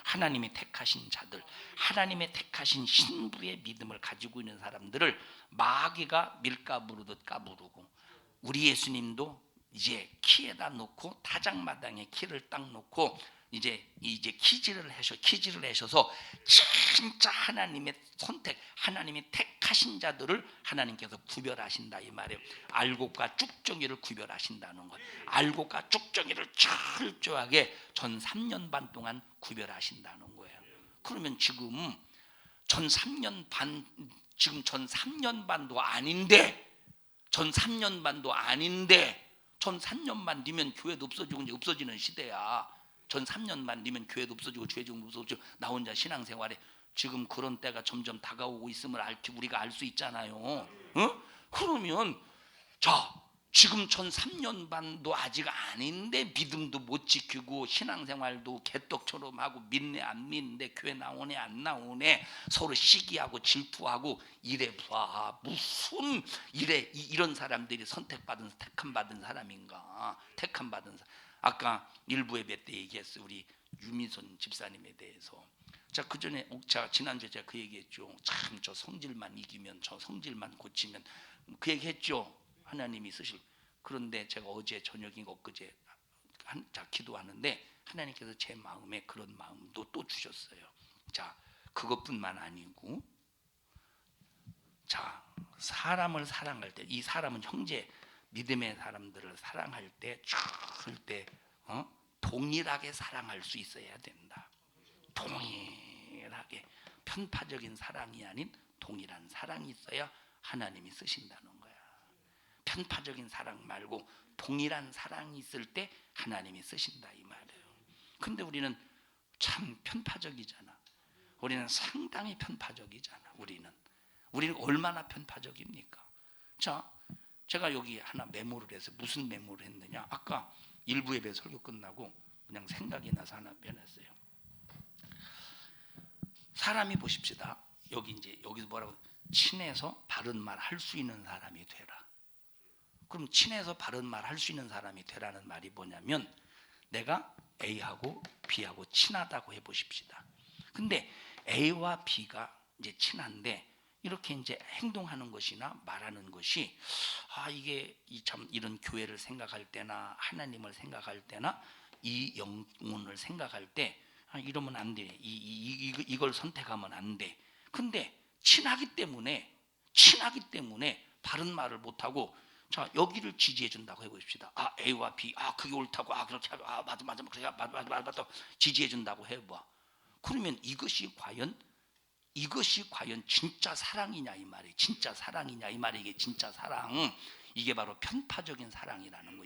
하나님이 택하신 자들, 하나님의 택하신 신부의 믿음을 가지고 있는 사람들을 마귀가 밀가부르듯 까부르고, 우리 예수님도 이제 키에다 놓고 타작마당에 키를 딱 놓고 이제 키질을 하셔서 진짜 하나님의 선택, 하나님이 택하신 자들을 하나님께서 구별하신다 이 말이에요. 알곡과 쭉정이를 구별하신다는 것. 알곡과 쭉정이를 철저하게 전 3년 반 동안 구별하신다는 거예요. 그러면 지금 전 3년 반도 아닌데, 전 3년 반만 뒤면 교회도 없어지고 이제 없어지는 시대야. 전 3년만 뒤면 교회도 없어지고 죄종도 없어지고 나 혼자 신앙생활에 지금 그런 때가 점점 다가오고 있음을 우리가 알 수 있잖아요. 어? 그러면 자, 지금 전 3년 반도 아직 아닌데 믿음도 못 지키고 신앙생활도 개떡처럼 하고 믿네 안 믿네, 교회 나오네 안 나오네, 서로 시기하고 질투하고 이래 봐. 무슨 이런 사람들이 택함 받은 사람인가? 택함 받은 사람. 아까 일부 예배 때 얘기했어요. 우리 유민선 집사님에 대해서. 자, 그 전에 지난주에 제가 그 얘기했죠. 참, 저 성질만 이기면, 저 성질만 고치면, 그 얘기했죠. 하나님이 쓰실. 그런데 제가 어제 저녁인가 엊그제 기도하는데 하나님께서 제 마음에 그런 마음도 또 주셨어요. 자, 그것뿐만 아니고, 자, 사람을 사랑할 때, 이 사람은 형제 믿음의 사람들을 사랑할 때 절대 동일하게 사랑할 수 있어야 된다. 동일하게, 편파적인 사랑이 아닌 동일한 사랑이 있어야 하나님이 쓰신다는 거야. 편파적인 사랑 말고 동일한 사랑이 있을 때 하나님이 쓰신다 이 말이에요. 근데 우리는 참 편파적이잖아. 우리는 상당히 편파적이잖아. 우리는 얼마나 편파적입니까? 자, 제가 여기 하나 메모를 해서, 무슨 메모를 했느냐, 아까 일부 예배 설교 끝나고 그냥 생각이 나서 하나 변했어요. 사람이 보십시다. 여기서 뭐라고, 친해서 바른 말 할 수 있는 사람이 되라. 그럼 친해서 바른 말 할 수 있는 사람이 되라는 말이 뭐냐면, 내가 A하고 B하고 친하다고 해보십시다. 근데 A와 B가 이제 친한데 이렇게 이제 행동하는 것이나 말하는 것이, 이게 참 이런 교회를 생각할 때나 하나님을 생각할 때나 이 영혼을 생각할 때 이러면 안 돼. 이걸 선택하면 안 돼. 근데 친하기 때문에 바른 말을 못 하고, 자, 여기를 지지해 준다고 해보십시다. A와 B, 그게 옳다고, 그렇게 하고, 맞아, 그래, 맞다, 지지해 준다고 해봐. 그러면 이것이 과연 진짜 사랑이냐 이 말이에요. 진짜 사랑이냐 이 말이에요. 이게 진짜 사랑, 이게 바로 편파적인 사랑이라는 거.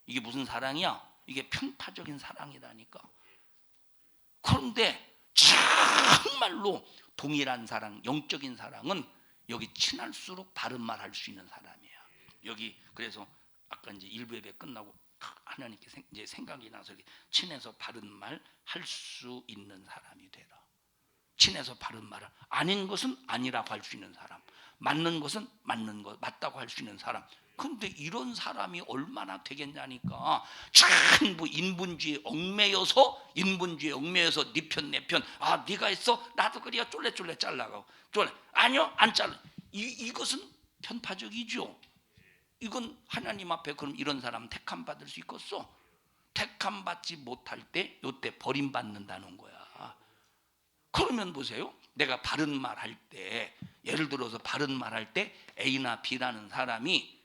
이게 무슨 사랑이야? 이게 편파적인 사랑이라니까. 그런데 정말로 동일한 사랑, 영적인 사랑은 여기 친할수록 바른 말 할 수 있는 사람이야. 여기 그래서 아까 이제 일부 예배 끝나고 하나님께 이제 생각이 나서 친해서 바른 말 할 수 있는 사람이 되라. 친해서 바른 말을, 아닌 것은 아니라고 할 수 있는 사람, 맞는 것은 맞는 것, 맞다고 할 수 있는 사람. 근데 이런 사람이 얼마나 되겠냐니까. 전부 인분주의에 얽매여서 네 편 내 편, 네가 했어, 나도 그래야 쫄래 잘라가고, 아니요 안 잘라. 이것은 편파적이죠. 이건 하나님 앞에 그럼 이런 사람 택함 받을 수 있겠어? 택함 받지 못할 때 요때 버림받는다는 거야. 그러면 보세요. 내가 바른 말 할 때, 예를 들어서 바른 말 할 때 A나 B라는 사람이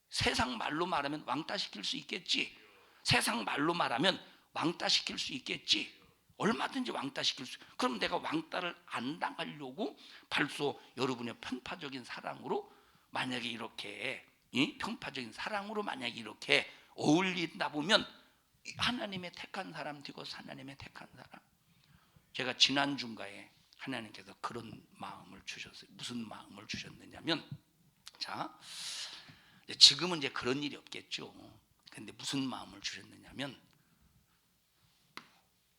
세상 말로 말하면 왕따시킬 수 있겠지. 세상 말로 말하면 왕따시킬 수 있겠지. 얼마든지 왕따시킬 수. 그럼 내가 왕따를 안 당하려고 벌써 여러분의 편파적인 사랑으로 만약에 이렇게 어울린다 보면 하나님의 택한 사람 디고스 하나님의 택한 사람. 제가 지난 주인가에 하나님께서 그런 마음을 주셨어요. 무슨 마음을 주셨느냐면, 자, 지금은 이제 그런 일이 없겠죠. 근데 무슨 마음을 주셨느냐면,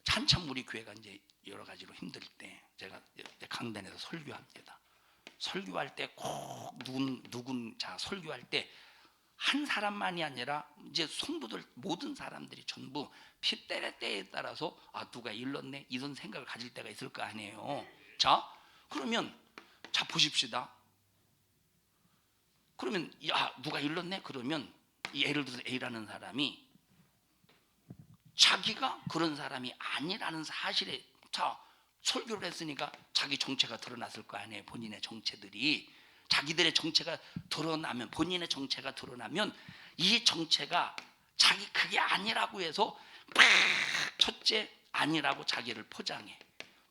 한참 우리 교회가 이제 여러 가지로 힘들 때 제가 강단에서 설교합니다. 설교할 때 꼭 누군 자 설교할 때 한 사람만이 아니라 이제 성도들 모든 사람들이 전부 때에 따라서 누가 일렀네 이런 생각을 가질 때가 있을 거 아니에요. 자, 그러면 자 보십시다. 그러면 누가 일렀네? 그러면 예를 들어서 A라는 사람이 자기가 그런 사람이 아니라는 사실에 설교를 했으니까 자기 정체가 드러났을 거 아니에요. 본인의 정체들이 자기들의 정체가 드러나면, 본인의 정체가 드러나면 이 정체가 자기 그게 아니라고 해서 첫째 아니라고 자기를 포장해.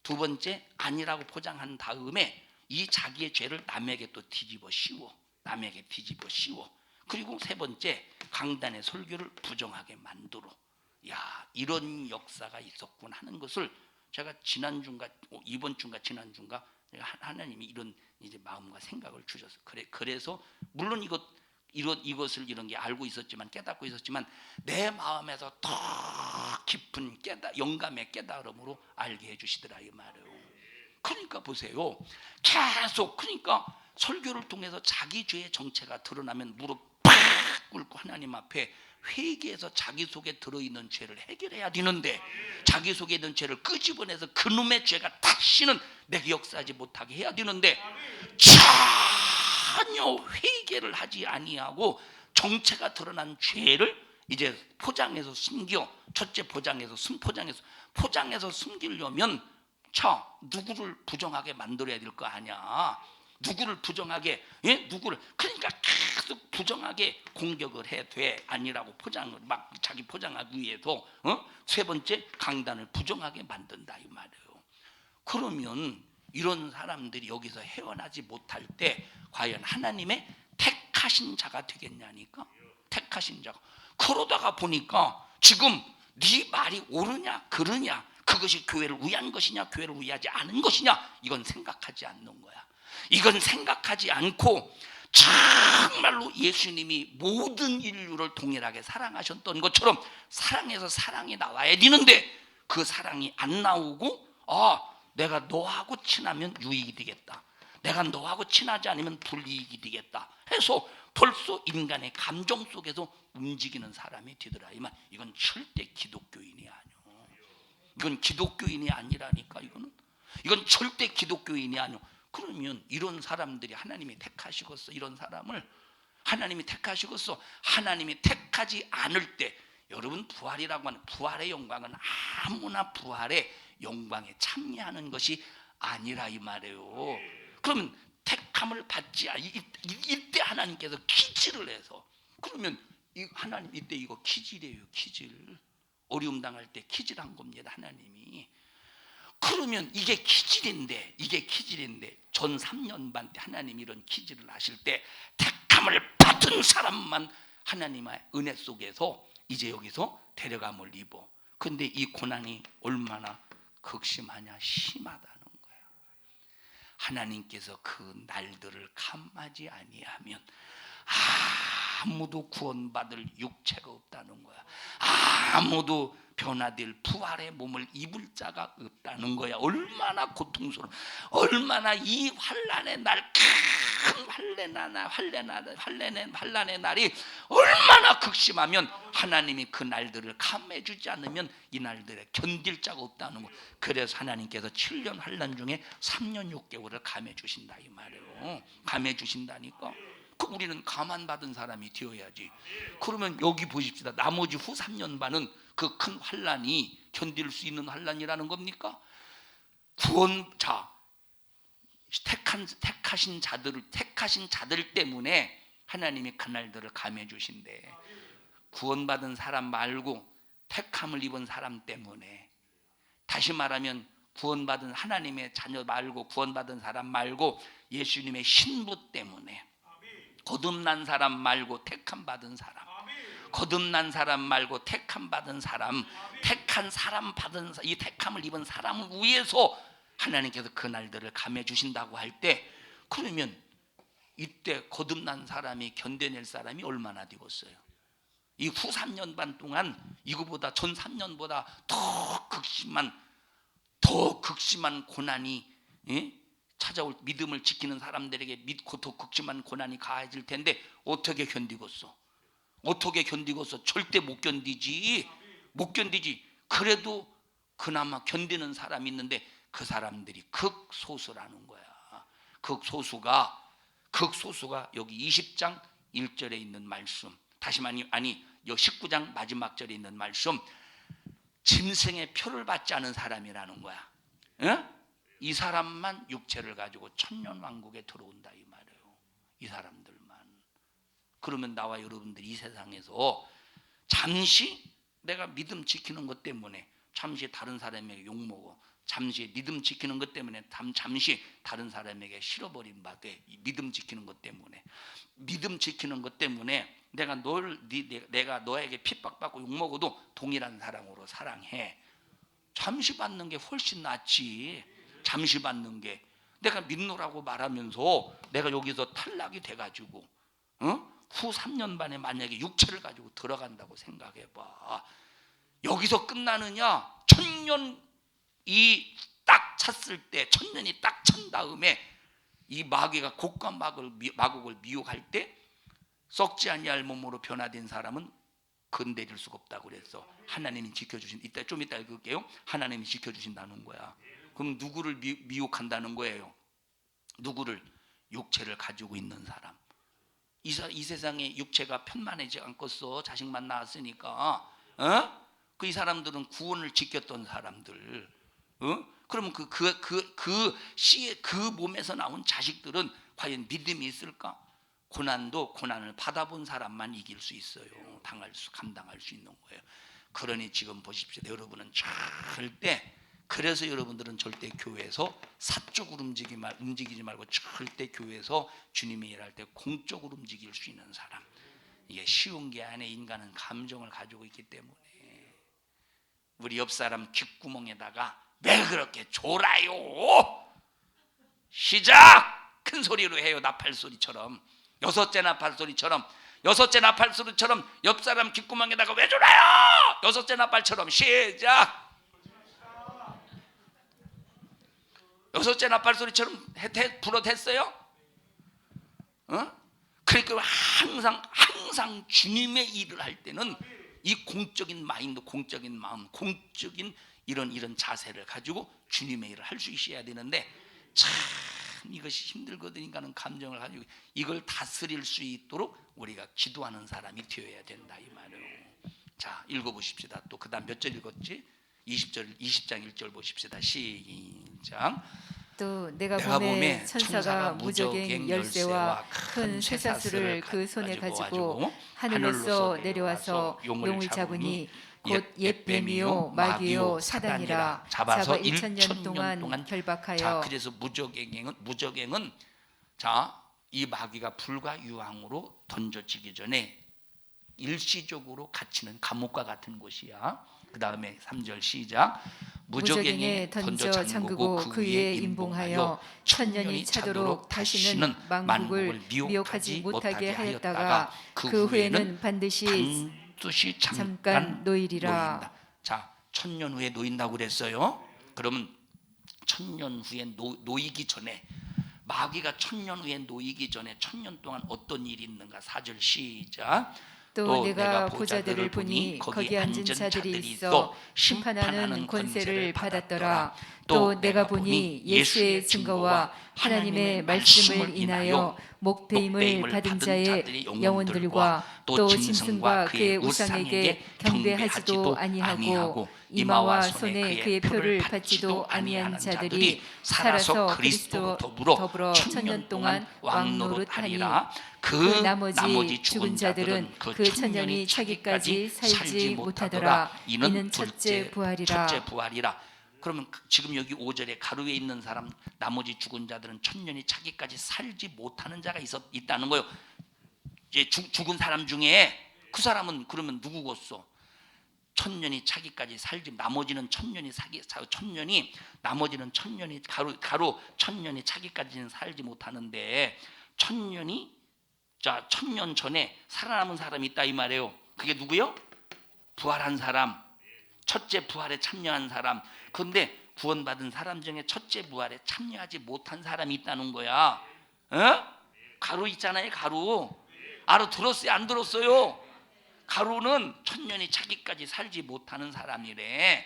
두 번째 아니라고 포장한 다음에 이 자기의 죄를 남에게 또 뒤집어 씌워. 그리고 세 번째 강단의 설교를 부정하게 만들어. 이런 역사가 있었구나 하는 것을 제가 지난주인가 이번 주인가 지난주인가 하나님이 이런 이제 마음과 생각을 주셔서 그래서 물론 이것을 이런 게 알고 있었지만 깨닫고 있었지만 내 마음에서 더 깊은 영감의 깨달음으로 알게 해주시더라 이 말이에요. 그러니까 보세요. 계속 그러니까 설교를 통해서 자기 죄의 정체가 드러나면 무릎 팍 꿇고 하나님 앞에 회개해서 자기 속에 들어있는 죄를 해결해야 되는데 자기 속에 있는 죄를 끄집어내서 그놈의 죄가 다시는 내게 역사하지 못하게 해야 되는데 전혀 회개를 하지 아니하고 정체가 드러난 죄를 이제 포장해서 숨겨. 첫째 포장해서 숨기려면 누구를 부정하게 만들어야 될 거 아니야. 누구를 부정하게 누구를 그러니까 계속 부정하게 공격을 해 돼. 아니라고 포장을 막 자기 포장하기 위해서 세 번째 강단을 부정하게 만든다 이 말이에요. 그러면 이런 사람들이 여기서 헤어나지 못할 때 과연 하나님의 택하신 자가 되겠냐니까. 택하신 자가. 그러다가 보니까 지금 네 말이 옳으냐 그르냐 그것이 교회를 위한 것이냐 교회를 위하지 않은 것이냐 이건 생각하지 않는 거야. 이건 생각하지 않고 정말로 예수님이 모든 인류를 동일하게 사랑하셨던 것처럼 사랑해서 사랑이 나와야 되는데 그 사랑이 안 나오고 내가 너하고 친하면 유익이 되겠다. 내가 너하고 친하지 않으면 불이익이 되겠다 해서 벌써 인간의 감정 속에서 움직이는 사람이 되더라. 이건 절대 기독교인이 아니오. 이건 기독교인이 아니라니까. 이건 절대 기독교인이 아니오. 그러면 이런 사람들이 하나님이 택하시겠어. 이런 사람을 하나님이 택하시겠어. 하나님이 택하지 않을 때 여러분 부활이라고 하는 부활의 영광은 아무나 부활의 영광에 참여하는 것이 아니라 이 말이에요. 그러면 택함을 받지 이때 하나님께서 기질을 해서 그러면 하나님 이때 이거 기질이에요. 기질. 어려움 당할 때 기질한 겁니다. 하나님이. 그러면 이게 기질인데 전 3년 반 때 하나님이 이런 기질을 하실 때 택함을 받은 사람만 하나님의 은혜 속에서 이제 여기서 데려감을 입어. 근데 이 고난이 얼마나 극심하냐 심하다는 거야. 하나님께서 그 날들을 감하지 아니하면 아무도 구원받을 육체가 없다는 거야. 아무도 변화될 부활의 몸을 입을 자가 없다는 거야. 얼마나 고통스러워. 얼마나 이 환난의 날, 큰 환난의 날이 얼마나 극심하면 하나님이 그 날들을 감해 주지 않으면 이 날들에 견딜 자가 없다는 거야. 그래서 하나님께서 7년 환난 중에 3년 6개월을 감해 주신다 이 말이에요. 감해 주신다니까. 우리는 감안 받은 사람이 되어야지. 그러면 여기 보십시다. 나머지 후 3년 반은 그 큰 환난이 견딜 수 있는 환난이라는 겁니까? 택하신 자들 때문에 하나님이 그날들을 감해 주신대. 구원받은 사람 말고 택함을 입은 사람 때문에. 다시 말하면 구원받은 하나님의 자녀 말고 구원받은 사람 말고 예수님의 신부 때문에. 거듭난 사람 말고 택함 받은 사람. 거듭난 사람 말고 택함 받은 사람, 택한 사람 받은 이 택함을 입은 사람을 위해서 하나님께서 그 날들을 감해 주신다고 할 때, 그러면 이때 거듭난 사람이 견뎌낼 사람이 얼마나 되겠어요? 이 후 3년 반 동안 이거보다 전 3년보다 더 극심한 고난이 찾아올, 믿음을 지키는 사람들에게 믿고 더 극심한 고난이 가해질 텐데 어떻게 견디겠어? 어떻게 견디겠어? 절대 못 견디지. 못 견디지. 그래도 그나마 견디는 사람이 있는데 그 사람들이 극소수라는 거야. 극소수가 여기 20장 1절에 있는 말씀, 다시 아니 19장 마지막 절에 있는 말씀, 짐승의 표를 받지 않은 사람이라는 거야. 이 사람만 육체를 가지고 천년왕국에 들어온다 이 말이에요. 이 사람들만. 그러면 나와 여러분들이 이 세상에서 잠시 내가 믿음 지키는 것 때문에 잠시 다른 사람에게 욕먹어, 잠시 믿음 지키는 것 때문에 잠시 다른 사람에게 실어버린 바 돼. 믿음 지키는 것 때문에 내가 너에게 핍박받고 욕먹어도 동일한 사랑으로 사랑해. 잠시 받는 게 훨씬 낫지. 잠시 받는 게. 내가 믿노라고 말하면서 내가 여기서 탈락이 돼가지고 후 3년 반에 만약에 육체를 가지고 들어간다고 생각해봐. 여기서 끝나느냐? 천년이 딱 찼을 때, 천년이 딱 찬 다음에 이 마귀가 곡과 마곡을 미혹할 때 썩지 아니할 몸으로 변화된 사람은 건드릴 수가 없다고 그랬어. 하나님이 지켜주신, 좀 이따 읽을게요. 하나님이 지켜주신다는 거야. 그럼 누구를 미혹한다는 거예요? 누구를? 육체를 가지고 있는 사람. 이 세상에 육체가 편만하지 않겠어. 자식만 낳았으니까. 이 사람들은 구원을 지켰던 사람들. 그러면 그 몸에서 나온 자식들은 과연 믿음이 있을까? 고난을 받아본 사람만 이길 수 있어요. 감당할 수 있는 거예요. 그러니 지금 보십시오. 여러분은 그래서 여러분들은 절대 교회에서 사적으로 움직이지 말고 절대 교회에서 주님의 일할 때 공적으로 움직일 수 있는 사람. 이게 쉬운 게 아니에요. 인간은 감정을 가지고 있기 때문에. 우리 옆 사람 귓구멍에다가 왜 그렇게 졸아요? 시작! 큰 소리로 해요. 나팔소리처럼. 여섯째 나팔소리처럼 옆 사람 귓구멍에다가 왜 졸아요? 여섯째 나팔처럼. 시작! 여섯째 나팔소리처럼 불어댔어요? 그러니까 항상 주님의 일을 할 때는 이 공적인 마인드, 공적인 마음, 공적인 이런 자세를 가지고 주님의 일을 할 수 있어야 되는데, 참 이것이 힘들거든. 인간은 감정을 가지고 이걸 다스릴 수 있도록 우리가 기도하는 사람이 되어야 된다 이 말이에요. 자, 읽어보십시다. 또 그 다음 몇 절 읽었지? 20장 1절 보십시다. 시작. 또 내가 봄에 천사가 무적행 열쇠와 큰 쇠사슬을 그 손에 가지고 하늘로서 내려와서 용을 잡으니 곧 옛뱀이요 마귀요 사단이라 잡아 1000년 동안 결박하여. 자, 그래서 무적행은 이 마귀가 불과 유황으로 던져지기 전에 일시적으로 갇히는 감옥과 같은 곳이야. 그 다음에 3절 시작. 무적행에 던져 잠그고 그 위에 임봉하여 천년이 차도록 다시는 만국을 미혹하지 못하게 하였다가 그 후에는 반드시 잠깐 놓이리라. 자, 천년 후에 놓인다고 그랬어요. 그러면 천년 후에 놓이기 전에, 마귀가 천년 후에 놓이기 전에 천년 동안 어떤 일이 있는가? 4절 시작. 또 내가 보자들을 보니 거기 앉은 자들이 있어 심판하는 권세를 받았더라. 또 내가 보니 예수의 증거와 하나님의 말씀을 인하여 목배임을 받은 자의 영혼들과 또 짐승과 그의 우상에게 경배하지도 아니하고 이마와 손에 그의 표를 받지도 아니한 자들이 살아서 그리스도와 더불어 천년 동안 왕노릇하니 그 나머지 죽은 자들은 그 천년이 차기까지 살지 못하더라. 이는 첫째 부활이라. 그러면 지금 여기 5절에 가로에 있는 사람, 나머지 죽은 자들은 천년이 차기까지 살지 못하는 자가 있다는 거예요. 이제 죽은 사람 중에 그 사람은 그러면 누구겠어? 천년이 차기까지 살지, 나머지는 천년이 나머지는 천년이 가로 천년이 차기까지는 살지 못하는데, 천년 전에 살아남은 사람이 있다 이 말이에요. 그게 누구요? 부활한 사람, 첫째 부활에 참여한 사람. 그런데 구원받은 사람 중에 첫째 부활에 참여하지 못한 사람이 있다는 거야. 가루 있잖아요. 가루 들었어요? 안 들었어요? 가루는 천년이 차기까지 살지 못하는 사람이래.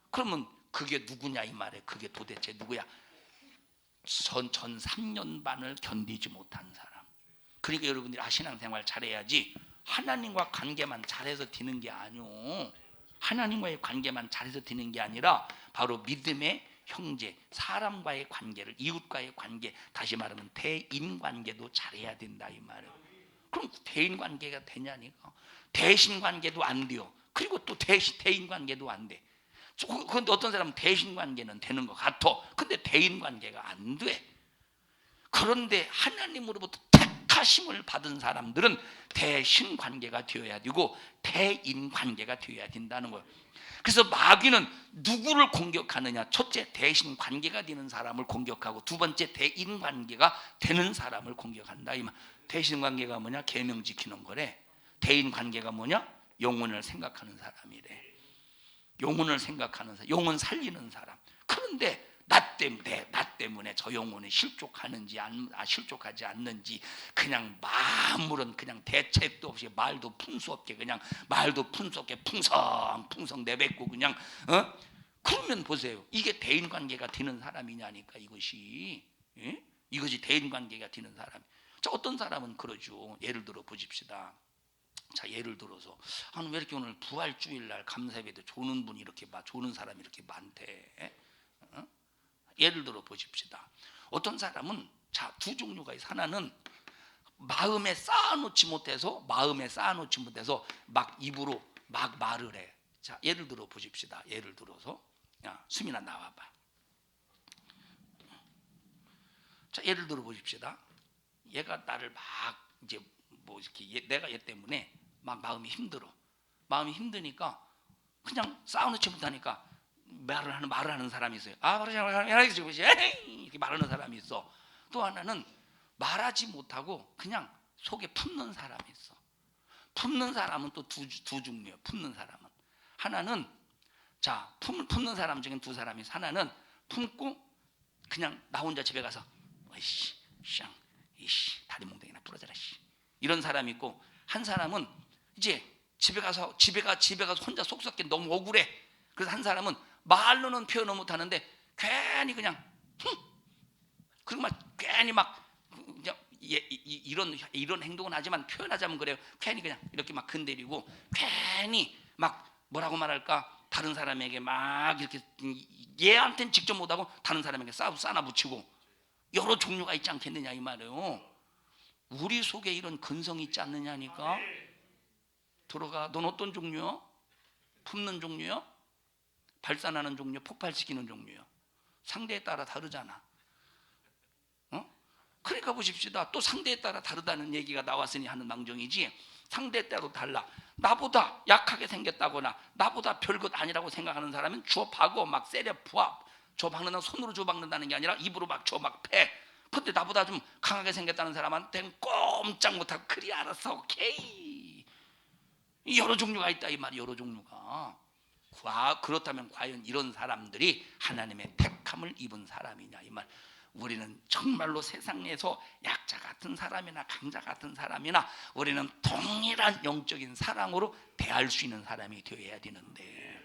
그러면 그게 누구냐 이 말이에요. 그게 도대체 누구야? 전 3년 반을 견디지 못한 사람. 그러니까 여러분들이 신앙생활 잘해야지. 하나님과 관계만 잘해서 되는 게 아니오. 하나님과의 관계만 잘해서 되는 게 아니라 바로 믿음의 형제, 사람과의 관계를, 이웃과의 관계, 다시 말하면 대인관계도 잘해야 된다 이 말이에요. 그럼 대인관계가 되냐니까. 대신관계도 안 돼요. 그리고 또 대인관계도 안 돼. 그런데 어떤 사람은 대신관계는 되는 것 같아. 근데 대인관계가 안 돼. 그런데 하나님으로부터 택하심을 받은 사람들은 대신관계가 되어야 되고 대인관계가 되어야 된다는 거예요. 그래서 마귀는 누구를 공격하느냐? 첫째, 대신관계가 되는 사람을 공격하고, 두 번째, 대인관계가 되는 사람을 공격한다 이 말. 대신관계가 뭐냐? 계명 지키는 거래. 대인관계가 뭐냐? 영혼을 생각하는 사람이래. 영혼을 생각하는 사람, 영혼 살리는 사람. 그런데 나 때문에 저 영혼이 실족하지 않는지 그냥 아무런 그냥 대책도 없이 말도 품수 없게 풍성 내뱉고 그냥 그러면 보세요. 이게 대인관계가 되는 사람이냐니까 이것이. 이것이 대인관계가 되는 사람. 자, 어떤 사람은 그러죠. 예를 들어 보십시다. 자, 예를 들어서 왜 이렇게 오늘 부활주일날 감사예배도 조는 분이 조는 사람이 이렇게 많대. 예를 들어 보십시다. 어떤 사람은 두 종류가 있어. 하나는 마음에 쌓아놓지 못해서 막 입으로 막 말을 해. 자, 예를 들어 보십시다. 예를 들어서 수민아 나와봐. 자, 예를 들어 보십시다. 얘가 나를 막 이제 내가 얘 때문에 막 마음이 힘드니까 그냥 쌓아놓지 못하니까 말을 하는 사람이 있어요. 이렇게 말하는 사람이 있어. 또 하나는 말하지 못하고 그냥 속에 품는 사람이 있어. 품는 사람은 또 두 종류예요. 품는 사람은 하나는 품는 사람 중에 두 사람이 있어. 하나는 품고 그냥 나 혼자 집에 가서 다리 몽둥이나 부러져라 이런 사람이 있고, 한 사람은 이제 집에 가서 혼자 속 썩게 너무 억울해. 그래서 한 사람은 말로는 표현을 못하는데 괜히 그냥 그리고 막 괜히 막 이런 행동은 하지만 표현하자면 그래요. 괜히 그냥 이렇게 막 건드리고 괜히 막 뭐라고 말할까, 다른 사람에게 막 이렇게 얘한테는 직접 못하고 다른 사람에게 싸나 붙이고 여러 종류가 있지 않겠느냐 이 말이에요. 우리 속에 이런 근성이 있지 않느냐니까. 들어가. 넌 어떤 종류요? 품는 종류요? 발산하는 종류, 폭발시키는 종류요? 상대에 따라 다르잖아. 그러니까 보십시다. 또 상대에 따라 다르다는 얘기가 나왔으니 하는 망정이지, 상대에 따라 달라. 나보다 약하게 생겼다거나 나보다 별것 아니라고 생각하는 사람은 주업하고 막 세려 부합. 주업박는 건 손으로 주업박는다는 게 아니라 입으로 막 주업막 패. 근데 나보다 좀 강하게 생겼다는 사람한테는 꼼짝 못하고 그리 알았어 오케이. 여러 종류가 있다 이 말이. 여러 종류가. 그렇다면 과연 이런 사람들이 하나님의 택함을 입은 사람이냐 이 말. 우리는 정말로 세상에서 약자 같은 사람이나 강자 같은 사람이나 우리는 동일한 영적인 사랑으로 대할 수 있는 사람이 되어야 되는데,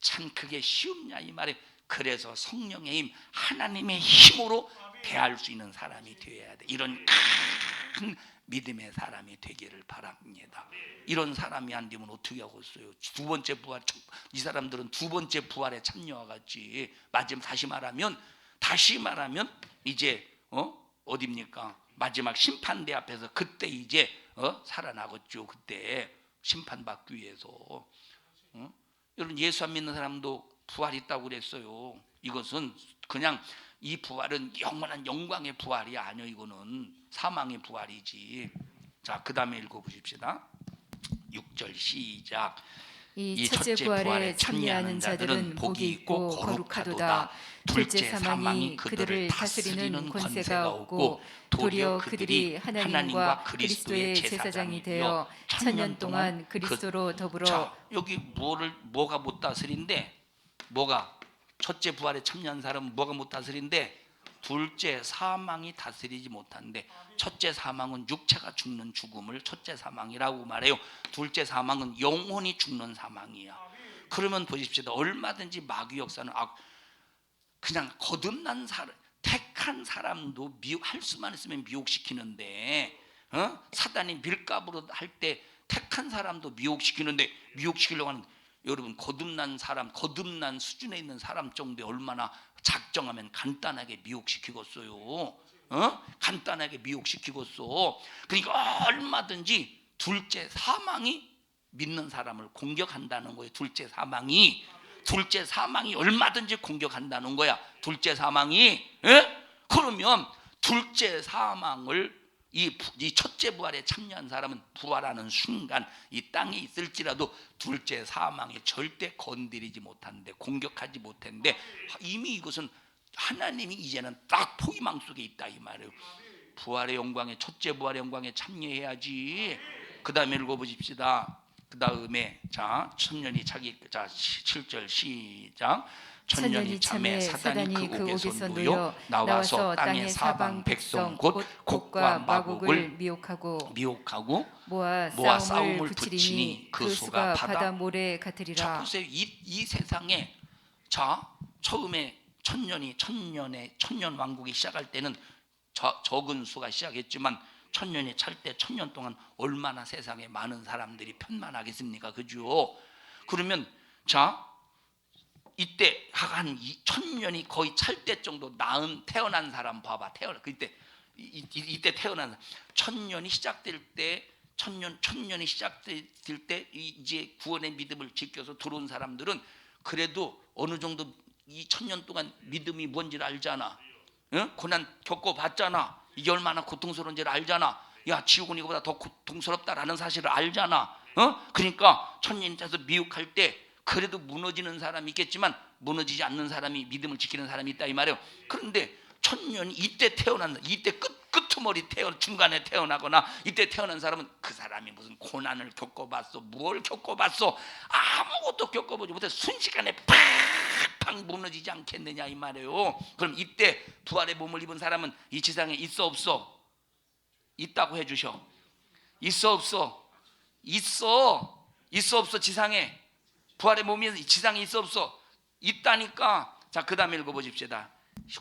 참 그게 쉬웠냐 이 말이에요. 그래서 성령의 힘, 하나님의 힘으로 대할 수 있는 사람이 되어야 돼. 이런 큰 믿음의 사람이 되기를 바랍니다. 이런 사람이 안 되면 어떻게 하겠어요? 두 번째 부활, 이 사람들은 두 번째 부활에 참여하겠지. 마지막 다시 말하면 이제 어디입니까? 마지막 심판대 앞에서 그때 이제 살아나겠죠. 그때 심판받기 위해서. 여러분, 예수 안 믿는 사람도 부활이 있다고 그랬어요. 이것은 그냥 이 부활은 영원한 영광의 부활이 아니에요. 이거는 사망의 부활이지. 자, 그 다음에 읽어보십시다. 6절 시작. 이 첫째 부활에 참여하는 자들은 복이 있고 거룩하도다. 둘째 사망이 그들을 다스리는 권세가 없고 도리어 그들이 하나님과 그리스도의 제사장이 되어 천년 동안 그리스도로 더불어. 자, 여기 뭐가 못 다스린데? 뭐가? 첫째 부활에 참여한 사람은 뭐가 못 다스린데? 둘째 사망이 다스리지 못한데, 첫째 사망은 육체가 죽는 죽음을 첫째 사망이라고 말해요. 둘째 사망은 영혼이 죽는 사망이야. 그러면 보십시오. 얼마든지 마귀 역사는 그냥 거듭난 사람, 택한 사람도 할 수만 있으면 미혹시키는데, 사단이 밀가부로 할 때 택한 사람도 미혹시키는데, 미혹시키려고 하는, 여러분, 거듭난 사람, 거듭난 수준에 있는 사람 정도에 얼마나 작정하면 간단하게 미혹시키겠어요. 간단하게 미혹시키겠어. 그러니까 얼마든지 둘째 사망이 믿는 사람을 공격한다는 거예요. 둘째 사망이 얼마든지 공격한다는 거야. 둘째 사망이. 그러면 둘째 사망을 이 첫째 부활에 참여한 사람은 부활하는 순간 이 땅에 있을지라도 둘째 사망에 절대 건드리지 못하는데, 공격하지 못했는데, 이미 이것은 하나님이 이제는 딱 포위망 속에 있다 이 말이에요. 부활의 영광에, 첫째 부활의 영광에 참여해야지. 그 다음에 읽어보십시다. 그 다음에 자, 천년이 차기, 자 7절 시작. 천년이 참에 사단이 그 옥에서 놓여 나와서 땅의 사방 백성 곧 곡과 마곡을 미혹하고 모아 싸움을 붙이리니 그 수가 바다 모래 같으리라. 자, 보세요. 이 세상에, 자, 처음에 천년 왕국이 시작할 때는 적은 수가 시작했지만 천년이 찰 때 천년 동안 얼마나 세상에 많은 사람들이 편만하겠습니까? 그죠? 그러면 자, 이때 한 2000년이 거의 찰 때 정도 태어난 사람 봐봐. 그때 이때 태어난 사람. 천년이 시작될 때, 천년이 시작될 때 이제 구원의 믿음을 지켜서 들어온 사람들은 그래도 어느 정도 이 천년 동안 믿음이 뭔지를 알잖아. 고난 겪어봤잖아. 이게 얼마나 고통스러운지를 알잖아. 야, 지옥은 이거보다 더 고통스럽다라는 사실을 알잖아. 그러니까 천년이 차서 미혹할 때 그래도 무너지는 사람이 있겠지만 무너지지 않는 사람이, 믿음을 지키는 사람이 있다 이 말이에요. 그런데 천년이 이때 끄트머리 중간에 태어나거나 이때 태어난 사람은 그 사람이 무슨 고난을 겪어봤어, 뭘 겪어봤어? 아무것도 겪어보지 못해 순식간에 팍팍 무너지지 않겠느냐 이 말이에요. 그럼 이때 부활의 몸을 입은 사람은 이 지상에 있어 없어? 있다고 해주셔. 있어 없어? 있어 없어? 지상에 부활의 몸이 지상에 있어 없어? 있다니까. 자, 그 다음에 읽어보십시다.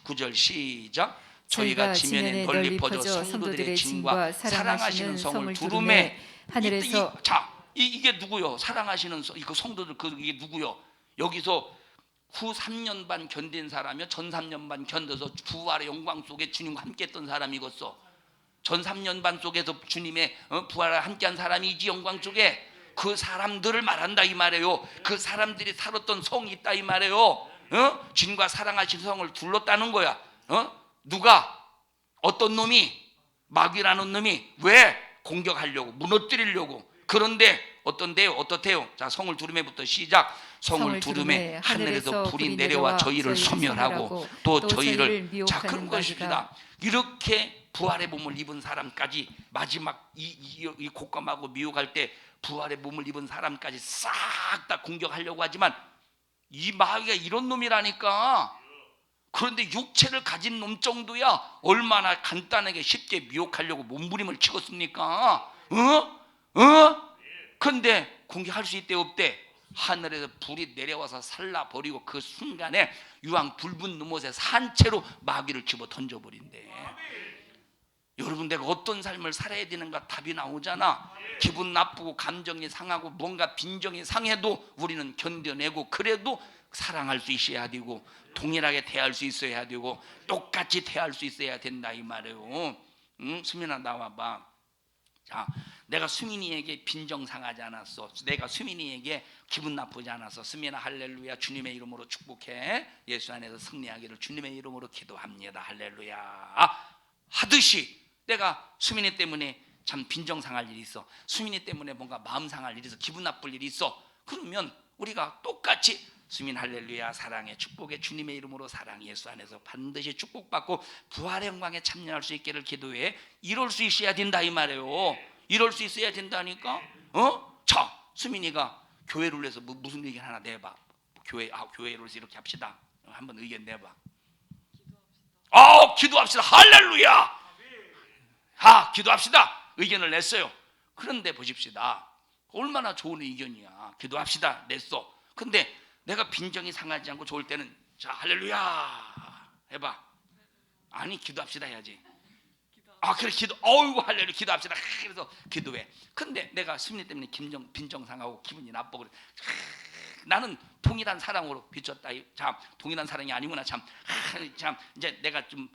9절 시작. 저희가 지면에 널리 퍼져 성도들의 진과 사랑하시는 성을 두루매. 하늘에서. 자, 이게 누구요? 사랑하시는 이거 성도들, 이게 누구요? 여기서 후 3년 반 견딘 사람이요, 전 3년 반 견뎌서 부활의 영광 속에 주님과 함께했던 사람이겠어. 전 3년 반 속에서 주님의 부활을 함께한 사람이지. 영광 쪽에 그 사람들을 말한다 이 말이에요. 그 사람들이 살았던 성이 있다 이 말이에요. 주님과 사랑하신 성을 둘렀다는 거야. 누가? 어떤 놈이? 마귀라는 놈이. 왜? 공격하려고, 무너뜨리려고. 그런데 어떻대요? 자, 성을 두루매부터 시작. 성을 두루매 하늘에서 불이 내려와 저희를 소멸하고 또 저희를. 자, 그런 것입니다. 이렇게 부활의 몸을 입은 사람까지, 마지막 이 곶감하고 미혹할 때 부활의 몸을 입은 사람까지 싹 다 공격하려고 하지만 이 마귀가 이런 놈이라니까. 그런데 육체를 가진 놈 정도야 얼마나 간단하게 쉽게 미혹하려고 몸부림을 치겠습니까? 그런데 공격할 수 있대 없대? 하늘에서 불이 내려와서 살라버리고 그 순간에 유황 붉은 눈못에 산채로 마귀를 집어 던져버린대. 여러분, 내가 어떤 삶을 살아야 되는가 답이 나오잖아. 기분 나쁘고 감정이 상하고 뭔가 빈정이 상해도 우리는 견뎌내고, 그래도 사랑할 수 있어야 되고 동일하게 대할 수 있어야 되고 똑같이 대할 수 있어야 된다 이 말이에요. 수민아, 나와봐. 자, 내가 수민이에게 빈정 상하지 않았어. 내가 수민이에게 기분 나쁘지 않았어. 수민아, 할렐루야. 주님의 이름으로 축복해. 예수 안에서 승리하기를 주님의 이름으로 기도합니다. 할렐루야. 하듯이 내가 수민이 때문에 참 빈정 상할 일이 있어, 수민이 때문에 뭔가 마음 상할 일이 있어, 기분 나쁠 일이 있어. 그러면 우리가 똑같이 수민 할렐루야 사랑의 축복의 주님의 이름으로 사랑 예수 안에서 반드시 축복받고 부활의 영광에 참여할 수 있기를 기도해. 이럴 수 있어야 된다 이 말이에요. 이럴 수 있어야 된다니까. 자, 수민이가 교회를 위해서 무슨 의견 하나 내봐. 교회를 위해서 이렇게 합시다. 한번 의견 내봐. 기도합시다. 할렐루야. 기도합시다. 의견을 냈어요. 그런데 보십시다. 얼마나 좋은 의견이야. 기도합시다. 냈어. 근데 내가 빈정이 상하지 않고 좋을 때는 자, 할렐루야 해봐. 아니, 기도합시다 해야지. 그래, 할렐루야 기도합시다. 그래서 기도해. 근데 내가 수민이 때문에 빈정 상하고 기분이 나쁘고 그래. 나는 동일한 사랑으로 비쳤다. 참, 동일한 사랑이 아니구나. 참 이제 내가 좀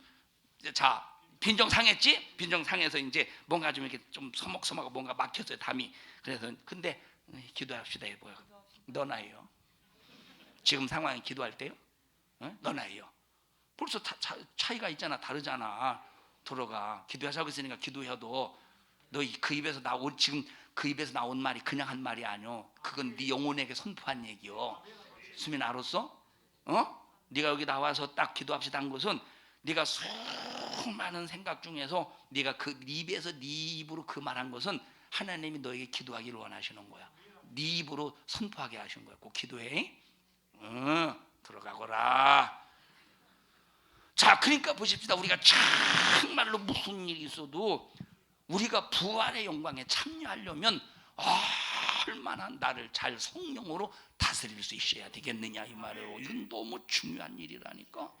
빈정 상했지? 빈정 상해서 이제 뭔가 좀 이렇게 좀 서먹서먹하고 뭔가 막혔어요, 담이. 그래서 근데 기도합시다 해봐요. 너나요? 지금 상황이 기도할 때요? 너나요? 벌써 차이가 있잖아. 다르잖아. 들어가. 기도하자고 했으니까 기도해도 너 그 입에서 지금 그 입에서 나온 말이 그냥 한 말이 아니오. 그건 네 영혼에게 선포한 얘기요. 수민 알았어? 네가 여기 나와서 딱 기도합시다 한 것은 네가 수많은 생각 중에서 네가 그 입에서 네 입으로 그 말한 것은 하나님이 너에게 기도하기를 원하시는 거야. 네 입으로 선포하게 하신 거야. 꼭 기도해. 들어가거라. 자, 그러니까 보십시다. 우리가 정말로 무슨 일이 있어도 우리가 부활의 영광에 참여하려면 얼마나 나를 잘 성령으로 다스릴 수 있어야 되겠느냐 이 말이에요. 이건 너무 중요한 일이라니까.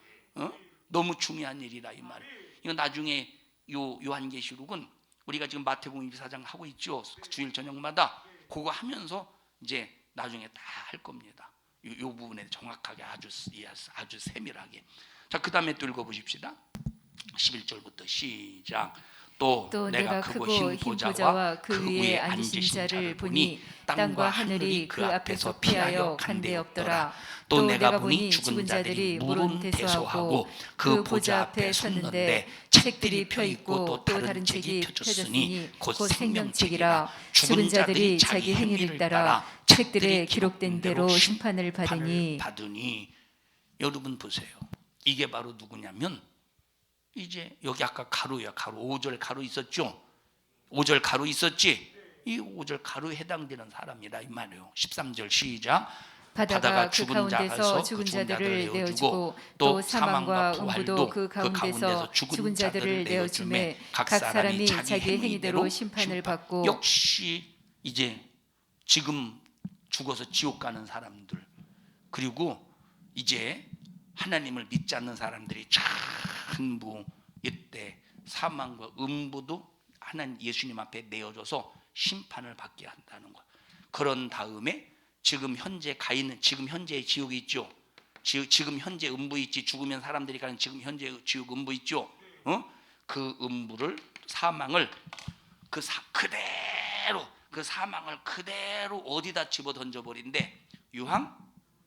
너무 중요한 일이다 이 말이에요. 이건 나중에 요한계시록은 우리가 지금 마태복음 24장 하고 있죠. 주일 저녁마다 그거 하면서 이제 나중에 다 할 겁니다. 요 부분에 정확하게 아주 세밀하게. 자, 그 다음에 또 읽어보십시다. 11절부터 시작. 또 내가 크고 흰 보좌와 그 위에 앉으신 자를 보니 땅과 하늘이 그 앞에서 피하여 간데 없더라. 또 내가 보니 죽은 자들이 물은 대소하고 그 보좌 앞에 섰는데 책들이 펴있고 또 다른 책이 펴졌으니 곧 생명책이라. 죽은 자들이 자기 행위를 따라 책들에 기록된 대로 심판을 받으니. 여러분 보세요. 이게 바로 누구냐면 이제 여기 아까 가루야. 가루 5절 가루 있었죠. 5절 가루 있었지. 이 5절 가루에 해당되는 사람이라 이 말이에요. 13절 시작. 바다가 그 가운데서 죽은 자들을 내어주고 또 사망과 음부도 그 가운데서 죽은 자들을 내어주매 각 사람이 자기 행위대로 심판을 받고. 역시 이제 지금 죽어서 지옥 가는 사람들, 그리고 이제 하나님을 믿지 않는 사람들이 전부 이때 사망과 음부도 하나님 예수님 앞에 내어줘서 심판을 받게 한다는 것. 그런 다음에 지금 현재 가 있는 지금 현재의 지옥이 있죠. 지금 현재 음부 있지. 죽으면 사람들이 가는 지금 현재 지옥 음부 있죠. 그 음부를 사망을 그대로 그 사망을 그대로 어디다 집어 던져 버린대. 유황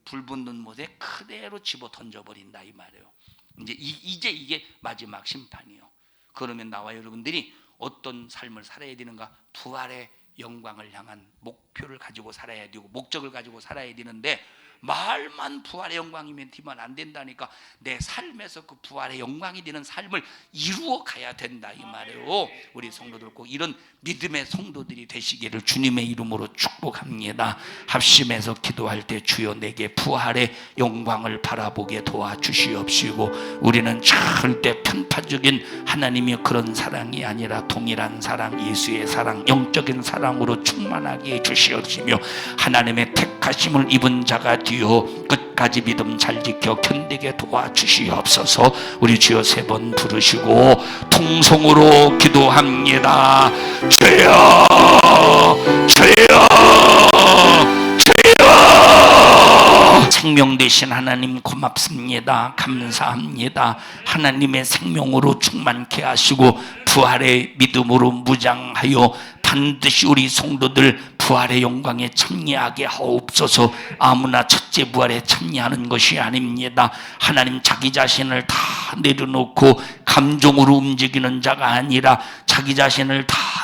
불 붙는 못에 그대로 집어 던져 버린다 이 말이에요. 이제 이게 마지막 심판이요. 그러면 나와 여러분들이 어떤 삶을 살아야 되는가? 부활의 영광을 향한 목표를 가지고 살아야 되고 목적을 가지고 살아야 되는데 말만 부활의 영광이면 뒤만 안 된다니까. 내 삶에서 그 부활의 영광이 되는 삶을 이루어 가야 된다 이 말이에요. 우리 성도들 꼭 이런 믿음의 성도들이 되시기를 주님의 이름으로 축복합니다. 합심해서 기도할 때 주여 내게 부활의 영광을 바라보게 도와주시옵시고, 우리는 절대 편파적인 하나님의 그런 사랑이 아니라 동일한 사랑, 예수의 사랑, 영적인 사랑으로 충만하게 해주시옵시며, 하나님의 택하심을 입은 자가 되어 끝까지 믿음 잘 지켜 견디게 도와주시옵소서. 우리 주여 3번 부르시고 통성으로 기도합니다. 주여, 주여, 주여. 생명 되신 하나님 고맙습니다. 감사합니다. 하나님의 생명으로 충만케 하시고 부활의 믿음으로 무장하여 반드시 우리 성도들 부활의 영광에 참여하게 하옵소서. 아무나 첫째 부활에 참여하는 것이 아닙니다. 하나님 자기 자신을 다 내려놓고 감정으로 움직이는 자가 아니라 자기 자신을 다